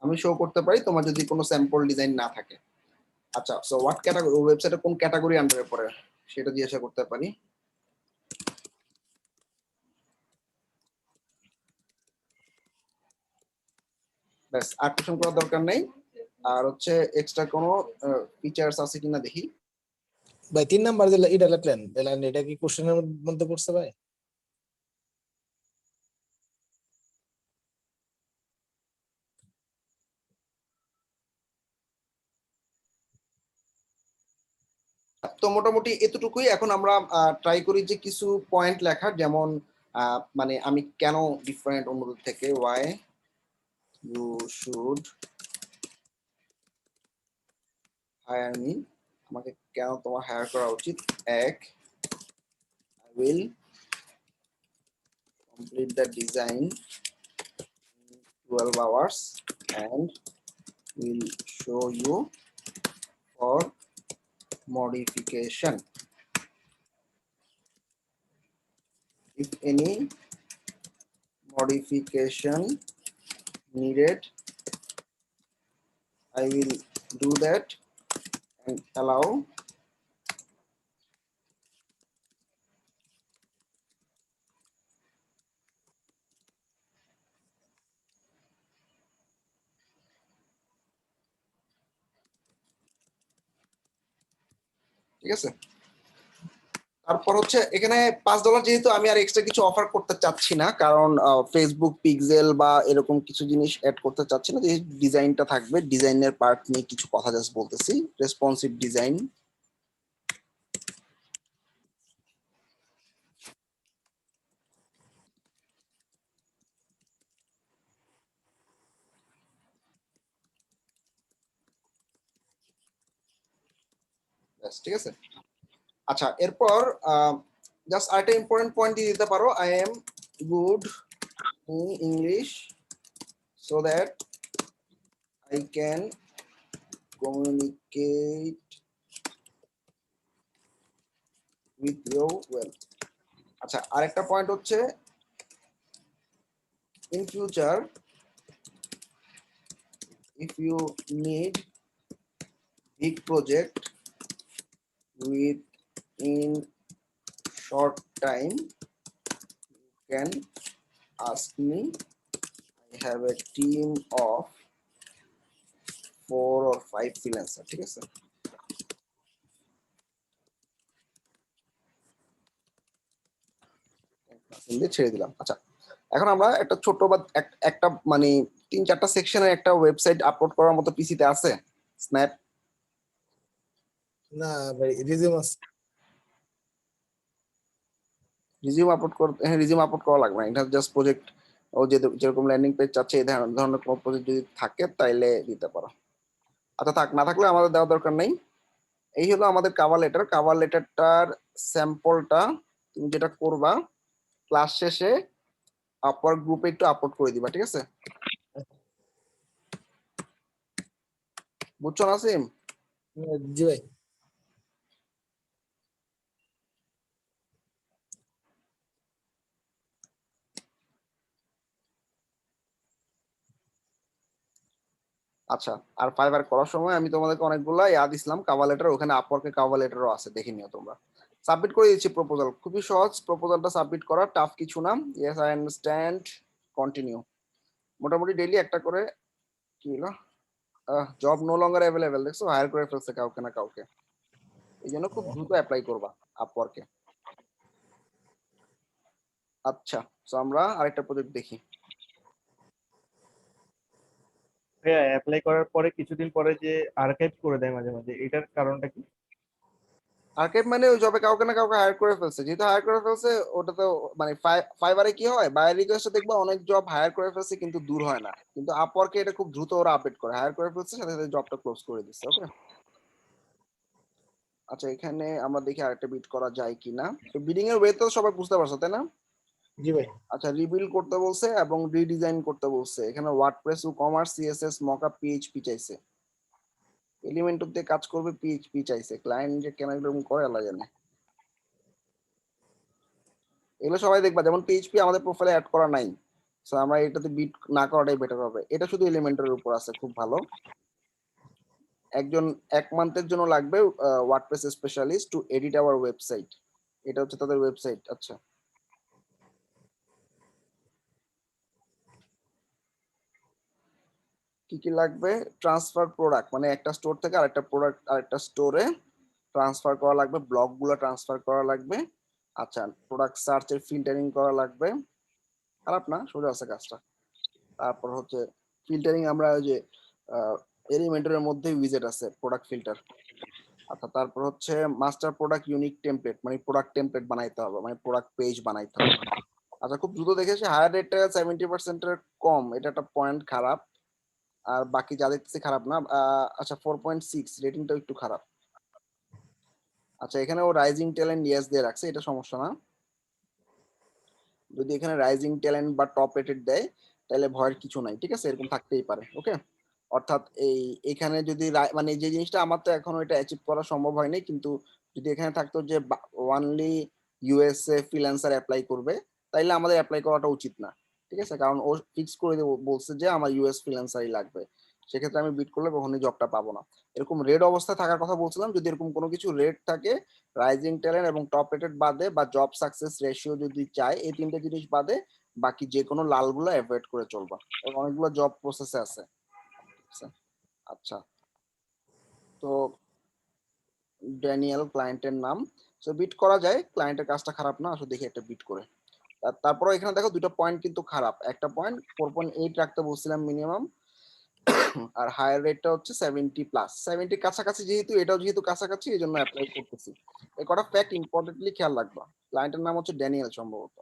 আমি শো করতে পারি তোমার যদি কোনো স্যাম্পল ডিজাইন না থাকে। আচ্ছা সো হোয়াট ক্যাটাগরি, ওয়েবসাইটে কোন ক্যাটাগরি আন্ডারে পড়ে সেটা জিজ্ঞাসা করতে পারি। ব্যাস আর কোশ্চেন করার দরকার নেই। আর হচ্ছে এক্সট্রা কোনো ফিচার্স আছে কিনা দেখি।
ভাই 3 নাম্বার দিলে এটা লিখলেন, এটা কি কোশ্চেনের মধ্যে পড়ছে ভাই?
তো মোটামুটি এতটুকুই। এখন আমরা ট্রাই করি যে কিছু পয়েন্ট লেখার, যেমন মানে আমি কেন ডিফারেন্ট অন্যদের থেকে, why you should hire me, আমাকে কেন তোমার হায়ার করা উচিত। এক, I will complete the design in 12 hours and will show you for modification. If any modification needed, I will do that and allow ঠিক আছে। তারপর হচ্ছে এখানে $5, যেহেতু আমি আর এক্সট্রা কিছু অফার করতে চাচ্ছি না, কারণ ফেসবুক পিক্সেল বা এরকম কিছু জিনিস অ্যাড করতে চাচ্ছি না, যে ডিজাইনটা থাকবে, ডিজাইনের পার্ট নিয়ে কিছু কথা জাস্ট বলতেছি। রেসপন্সিভ ডিজাইন, ঠিক আছে। আচ্ছা, এরপর জাস্ট আরেকটা ইম্পর্টেন্ট পয়েন্ট দিয়ে দিতে পারো, I am good in English so that I can communicate with you well. আচ্ছা, আরেকটা পয়েন্ট হচ্ছে in future if you need big project within short time, you can ask me. I have a team of 4 or 5 freelancer, ঠিক আছে। ছেড়ে দিলাম। আচ্ছা, এখন আমরা একটা ছোট বা একটা মানে 3-4টা সেকশনের একটা ওয়েবসাইট আপলোড করার মতো পিসিতে আছে স্ন্যাপ?
না ভাই, রিজিউম আছে।
রিজিউম আপলোড করতে, হ্যাঁ রিজিউম আপলোড করা লাগবে না, এটা জাস্ট প্রজেক্ট, ও যেরকম ল্যান্ডিং পেজ চাচ্ছে এই ধরনের কোনো প্রজেক্ট যদি থাকে তাইলে দিতে পারো। আচ্ছা থাক, না থাকলে আমাদের দেওয়ার দরকার নেই। এই হলো আমাদের কভার লেটার। কভার লেটারটার স্যাম্পলটা তুমি যেটা করবা ক্লাস শেষে আপওয়ার্ক গ্রুপে একটু আপলোড করে দিবা, ঠিক আছে? বুঝছো নাসিম?
জি ভাই।
আচ্ছা, আর ফাইবার করার সময় আমি তোমাদেরকে অনেকগুলো দিছিলাম কভার লেটার, ওখানে আপওয়ার্কে কভার লেটারও আছে, দেখে নিও তোমরা। সাবমিট করে দিচ্ছি প্রপোজাল, খুবই সহজ প্রপোজালটা সাবমিট করা, টাফ কিছু না। Yes I understand, continue. মোটামুটি ডেইলি একটা করে, কি হলো, জব নো লঙ্গার অ্যাভেলেবেল, দেখছো হায়ার করে ফেলছে কাউকে না কাউকে, এই জন্য খুব দ্রুত অ্যাপ্লাই করবা আপওয়ার্কে। আচ্ছা, তো আমরা আরেকটা প্রজেক্ট দেখি।
ভাইয়া অ্যাপ্লাই করার পরে কিছুদিন পরে যে আর্কাইভ করে দেয় মাঝে মাঝে, এটার কারণটা কি?
আর্কাইভ মানে ওই জবে কাউকে না কাউকে হায়ার করে ফেলছে, যেহেতু হায়ার করে ফেলছে ওটা তো মানে ফাইবারে কি হয়, বায়ার রিকোয়েস্টে দেখবা অনেক জব হায়ার করে ফেলছে কিন্তু দূর হয় না, কিন্তু আপওয়ার্কে এটা খুব দ্রুত ওরা আপডেট করে, হায়ার করে ফেলছে সাথে সাথে জবটা ক্লোজ করে দিচ্ছে। ওকে, আচ্ছা এখানে আমরা দেখি আরেকটা বিট করা যায় কিনা। তো বিডিং এর ওয়ে তো সবাই বুঝতে পারছো তাই না?
জি ভাই।
আচ্ছা, রিবিল্ড করতে বলছে এবং রিডিজাইন করতে বলছে। এখানে WordPress, commerce, CSS, mockup, PHP চাইছে, এলিমেন্টর দিয়ে কাজ করবে, পিএইচপি চাইছে। ক্লায়েন্ট যে কেন এরকম করে আল্লাহ জানে। এগুলো সবাই দেখবা, যেমন পিএইচপি আমাদের প্রোফাইলে অ্যাড করা নাই, সো আমরা এটাতে বিট না করাটাই বেটার হবে। এটা শুধু এলিমেন্টের উপর আছে, খুব ভালো। একজন 1 মান্থের জন্য লাগবে WordPress specialist two edit hour website, এটা হচ্ছে তাদের ওয়েবসাইট। আচ্ছা, কি কি লাগবে? ট্রান্সফার প্রোডাক্ট, মানে একটা স্টোর থেকে আরেকটা প্রোডাক্ট আরেকটা স্টোরে ট্রান্সফার করা লাগবে, ব্লকগুলো ট্রান্সফার করা লাগবে। আচ্ছা, প্রোডাক্ট সার্চের ফিল্টারিং করা লাগবে, খারাপ না, সোজা আছে কাজটা। তারপর হচ্ছে ফিল্টারিং, আমরা ওই যে এলিমেন্টরের মধ্যে উইজেট আছে প্রোডাক্ট ফিল্টার, আচ্ছা, তারপর হচ্ছে মাস্টার প্রোডাক্ট ইউনিক টেমপ্লেট, মানে প্রোডাক্ট টেমপ্লেট বানাইতে হবে, মানে প্রোডাক্ট পেজ বানাইতে হবে। আচ্ছা, খুব দ্রুত দেখেছি হায়ার রেটটা 70% এর কম, এটা একটা পয়েন্ট খারাপ। আর বাকি যা দেখতেছি খারাপ না। আচ্ছা 4.6 রেটিংটা একটু খারাপ। আচ্ছা, এখানে ও রাইজিং ট্যালেন্ট ইয়েস দিয়ে রাখছে, এটা সমস্যা না। যদি এখানে রাইজিং ট্যালেন্ট বা টপ রেটেড দেয় তাহলে ভয়ের কিছু নাই, ঠিক আছে, এরকম থাকতেই পারে। ওকে, অর্থাৎ এখানে যদি মানে যে জিনিসটা আমার তো এখনো এটা অ্যাচিভ করা সম্ভব হয়নি, কিন্তু যদি এখানে থাকতো যে ওয়ানলি ইউএসএ ফ্রিল্যান্সার অ্যাপ্লাই করবে, তাইলে আমাদের অ্যাপ্লাই করাটা উচিত না, ঠিক আছে, কারণ ও ফিক্স করে বলছে যে আমার ইউএস ফ্রিল্যান্সারই লাগবে। সেক্ষেত্রে আমি বিট করলে কখনোই জবটা পাবো না। এরকম রেড অবস্থায় থাকার কথা বলছিলাম, যদি এরকম কোনো কিছু রেড থাকে, রাইজিং ট্যালেন্ট এবং টপ রেটেড বাদে, বা জব সাকসেস রেশিও যদি চায়, এই তিনটে জিনিস বাদে বাকি যে কোনো লালগুলো অ্যাভয়েড করে চলবা। অনেকগুলো জব প্রসেসে আছে। আচ্ছা, তো ড্যানিয়েল ক্লায়েন্টের নাম, সো বিট করা যায়, ক্লায়েন্টের কাজটা খারাপ না, আসলে দেখি একটা বিট করে। তারপরে এখানে দেখো দুটো পয়েন্ট কিন্তু খারাপ, একটা পয়েন্ট 4.8 রাখতে বলছিলাম মিনিমাম, আর হায়ার রেটটা হচ্ছে 70+, 70 কাছাকাছি, যেহেতু এটাও যেহেতু কাছাকাছি, এই জন্য অ্যাপ্লাই করতেছি। এই কটা ফ্যাক্ট ইম্পর্টেন্টলি খেয়াল রাখবা। ক্লায়েন্টের নাম হচ্ছে ড্যানিয়েল সম্ভবত।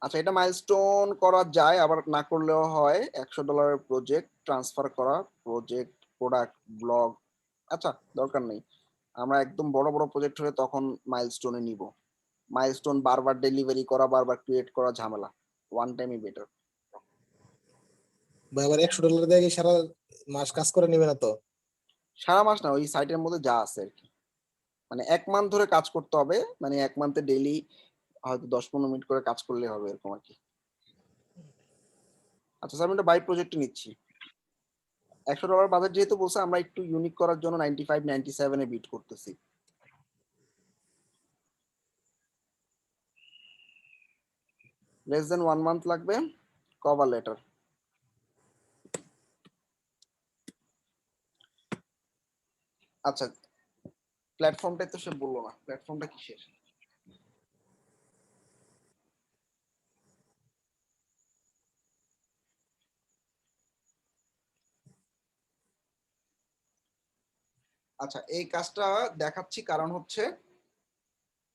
আচ্ছা, এটা মাইলস্টোন করা যায়, আবার না করলেও হয়। $100 প্রজেক্ট ট্রান্সফার করা, প্রজেক্ট প্রোডাক্ট ব্লগ। আচ্ছা, দরকার নেই, আমরা একদম বড় বড় প্রজেক্ট হলে তখন মাইলস্টোনে নিব। মাইলস্টোন বারবার ডেলিভারি করা, বারবার ক্রিয়েট করা ঝামেলা, ওয়ান টাইমই বেটার।
বা আবার $100 দিয়ে কি সারা মাস কাজ করে নিবে না তো?
সারা মাস না, ওই সাইটের মধ্যে যা আছে আর কি, মানে 1 মান্থ ধরে কাজ করতে হবে, মানে 1 মান্থে ডেইলি হয়তো 10-15 মিনিট করে কাজ করলে হবে, এরকম আর কি। আচ্ছা স্যার, আমি একটা বাই প্রজেক্টে নিচ্ছি। $100 বাজেট যেহেতু বলছে, আমরা একটু ইউনিক করার জন্য 95-97 এ বিট করতেছি। লেস দেন 1 মান্থ লাগবে, কভার লেটার। আচ্ছা, প্ল্যাটফর্মটাই তো সে বললো না, প্ল্যাটফর্মটা কিসের? আচ্ছা, এই কাজটা দেখাচ্ছি কারণ হচ্ছে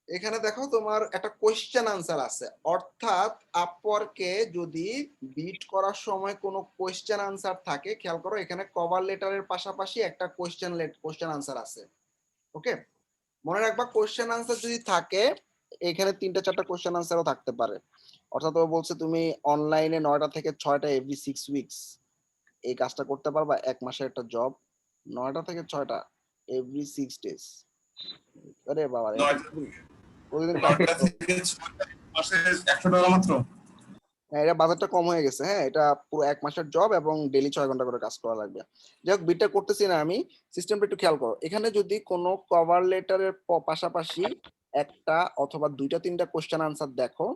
এখানে দেখো তোমার একটা কোয়েশ্চেন আনসার আছে, অর্থাৎ আপওয়ার্কে যদি বিট করার সময় কোনো কোয়েশ্চেন আনসার থাকে, খেয়াল করো এখানে কভার লেটারের পাশাপাশি একটা কোয়েশ্চেন আনসার আছে। ওকে, মনে রাখবা কোয়েশ্চেন আনসার যদি থাকে, এখানে 3-4টা কোয়েশ্চেন আনসারও থাকতে পারে। অর্থাৎ ও বলছে তুমি অনলাইনে 9টা থেকে 6টা এভরি 6 উইকস এই কাজটা করতে পারবা, 1 মাসের একটা জব, 9টা থেকে 6টা এভরি 6 ডেজ। আরে বাবা, প্রতিদিন কাজ করতে হবে।
মাসে $100 মাত্র।
হ্যাঁ, এটা বাজেটটা কম হয়ে গেছে। হ্যাঁ, এটা পুরো 1 মাসের জব এবং ডেইলি 6 ঘন্টা করে কাজ করা লাগবে। যাই হোক, বিটটা করতেছি না আমি, সিস্টেমটা একটু খেয়াল করো। এখানে যদি কোনো কভার লেটারের পাশাপাশি একটা অথবা 2-3টা কোশ্চেন আনসার দেখো,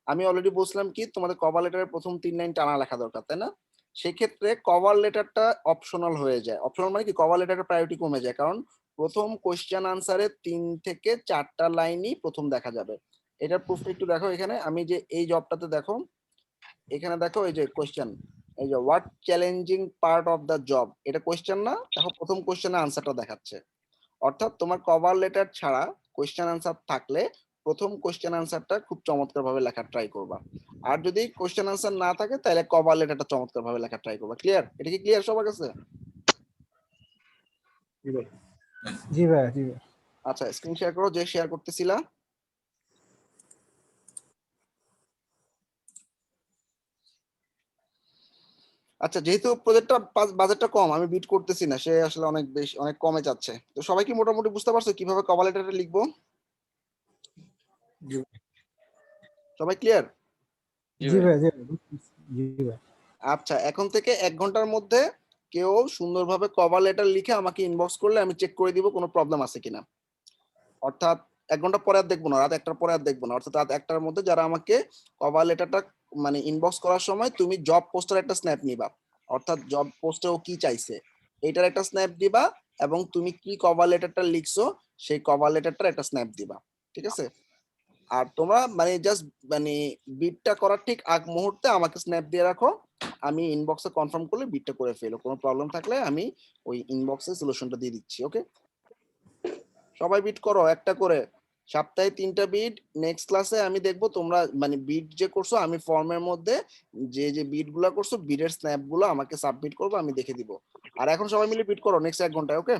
আমি অলরেডি বলছিলাম কি তোমাদের কভার লেটারের প্রথম 3 লাইন টানা লেখা দরকার, তাই না? সেক্ষেত্রে কভার লেটারটা অপশনাল হয়ে যায়। অপশনাল মানে কি, কভার লেটারের প্রায়োরিটি কমে যায়, কারণ প্রথম কোশ্চেন আনসারে 3 থেকে 4টা লাইনই প্রথম দেখা যাবে। এটার প্রুফটা একটু দেখো, এখানে আমি যে এই জবটাতে দেখো, এখানে দেখো এই যে কোশ্চেন, এই যে what challenging part of the job, এটা কোশ্চেন না, দেখো প্রথম কোশ্চেনের আনসারটা দেখাচ্ছে। অর্থাৎ তোমার কভার লেটার ছাড়া কোশ্চেন আনসার থাকলে প্রথম কোশ্চেন আনসারটা খুব চমৎকার ভাবে লেখার ট্রাই করবা। আর যদি কোশ্চেন আনসার না থাকে তাহলে কভার লেটারটা চমৎকার ভাবে লেখার ট্রাই করবা। ক্লিয়ার? এটা কি ক্লিয়ার সবার কাছে?
জি ভাইয়া, জি ভাইয়া।
আচ্ছা, স্ক্রিন শেয়ার করো যে শেয়ার করতেছিলা। আচ্ছা, যেহেতু প্রজেক্টটা বাজেটটা কম, আমি বিট করতেছি না, সে আসলে অনেক বেশি, অনেক কমে যাচ্ছে। তো সবাই কি মোটামুটি বুঝতে পারছো কিভাবে কভার লেটারটা লিখবো? সবাই ক্লিয়ার?
জি ভাইয়া, জি ভাইয়া, বুঝতেছি। জি ভাইয়া।
আচ্ছা, এখন থেকে 1 ঘন্টার মধ্যে কেউ সুন্দরভাবে কভার লেটার লিখে আমাকে ইনবক্স করলে আমি চেক করে দিব কোনো প্রবলেম আছে কিনা। অর্থাৎ 1 ঘন্টা পরে আর দেখবো না, রাত 1টার পরে আর দেখবো না। অর্থাৎ রাত 1টার মধ্যে যারা আমাকে কভার লেটারটা মানে ইনবক্স করার সময় তুমি জব পোস্টের একটা স্ন্যাপ নিবা, অর্থাৎ জব পোস্টে ও কি চাইছে এইটার একটা স্ন্যাপ দিবা, এবং তুমি কি কভার লেটারটা লিখছো সেই কভার লেটারটার একটা স্ন্যাপ দিবা। ঠিক আছে? আর তোমরা মানে জাস্ট মানে বিটটা করার ঠিক আগ মুহূর্তে আমাকে স্ন্যাপ দিয়ে রাখো, আমি ইনবক্সে কনফার্ম করলে বিটটা করে ফেলো। কোনো প্রবলেম থাকলে আমি ওই ইনবক্সে সলিউশনটা দিয়ে দিচ্ছি। ওকে, সবাই বিট করো একটা করে, সপ্তাহে 3টা বিট। নেক্সট ক্লাসে আমি দেখবো তোমরা মানে বিট যে করছো, আমি ফর্মের মধ্যে যে যে বিট গুলা করছো বিটের স্ন্যাপ গুলো আমাকে সাবমিট করবো, আমি দেখে দিব। আর এখন সবাই মিলে বিট করো নেক্সট 1 ঘন্টায়। ওকে,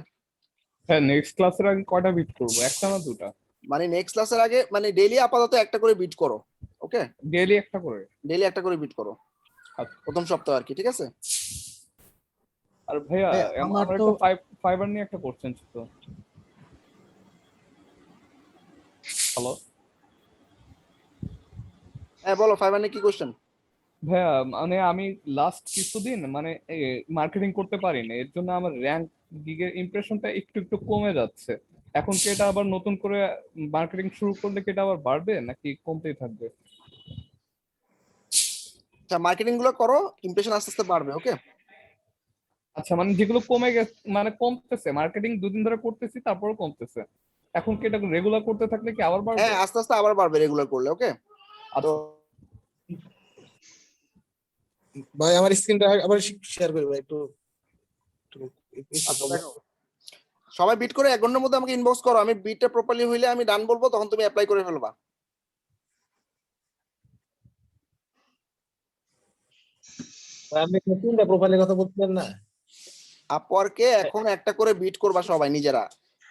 হ্যাঁ, নেক্সট ক্লাসের আগে কয়টা বিট করবো, একটা না দুটা?
মানে নেক্সট ক্লাসের আগে মানে ডেইলি আপাতত একটা করে বিট করো। ওকে,
ডেইলি একটা করে?
ডেইলি একটা করে বিট করো
আচ্ছা।
প্রথম সপ্তাহ আর কি, ঠিক আছে?
আর ভাইয়া
আমার
আমার
তো
একটা ফাইবার নিয়ে একটা কোশ্চেন ছিল। হ্যালো
হ্যাঁ বলো, ফাইবার নিয়ে কি কোশ্চেন?
ভাইয়া, মানে আমি লাস্ট কিছুদিন মানে মার্কেটিং করতে পারিনি, এর জন্য আমার র্যাঙ্ক গিগের ইমপ্রেশনটা একটু একটু কমে যাচ্ছে। এখন কি এটা আবার নতুন করে মার্কেটিং শুরু করলে কি এটা আবার বাড়বে নাকি কমতেই থাকবে?
আচ্ছা, মার্কেটিং গুলো করো, ইমপ্রেশন আস্তে আস্তে বাড়বে। ওকে,
আচ্ছা, মানে যেগুলো কমে গেছে মানে কমতেছে, মার্কেটিং 2 দিন ধরে করতেছি তারপরও কমতেছে, এখন কি এটা রেগুলার করতে থাকলে কি আবার বাড়বে?
হ্যাঁ আস্তে আস্তে আবার বাড়বে রেগুলার করলে। ওকে, তো
আচ্ছা
ভাই আমার স্ক্রিনটা আবার শেয়ার করি ভাই একটু
আচ্ছা, দেখো সবাই বিট করে 1 ঘন্টার মধ্যে আমাকে ইনবক্স করো, আমি বিটটা প্রপারলি হইলে আমি ডান বলবো, তখন তুমি অ্যাপ্লাই করে ফেলবা।
আপনি কোনটা প্রোফাইলের কথা বলছিলেন না?
আপওয়ার্কে এখন একটা করে বিট করবা সবাই নিজেরা।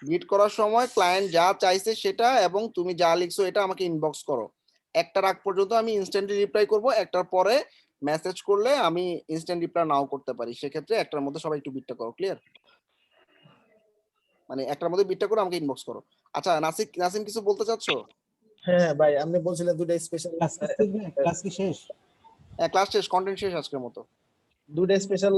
বিট করার সময় ক্লায়েন্ট যা চাইছে সেটা এবং তুমি যা লিখছো এটা আমাকে ইনবক্স করো। একটার আগ পর্যন্ত আমি ইনস্ট্যান্টলি রিপ্লাই করব, একটার পরে মেসেজ করলে আমি ইনস্ট্যান্ট রিপ্লাই নাও করতে পারি। সেক্ষেত্রে একটার মধ্যে সবাই একটু বিটটা করো, ক্লিয়ার? মানে একটার মধ্যে বিটটা করে আমাকে ইনবক্স করো। আচ্ছা নাসিম কিছু বলতে চাচ্ছো?
হ্যাঁ ভাই, আপনি বলছিলেন দুটো স্পেশাল
ক্লাস কি শেষ?
ক্লাস শেষ, কন্টেন্ট শেষ আজকের মতো।
দুটো স্পেশাল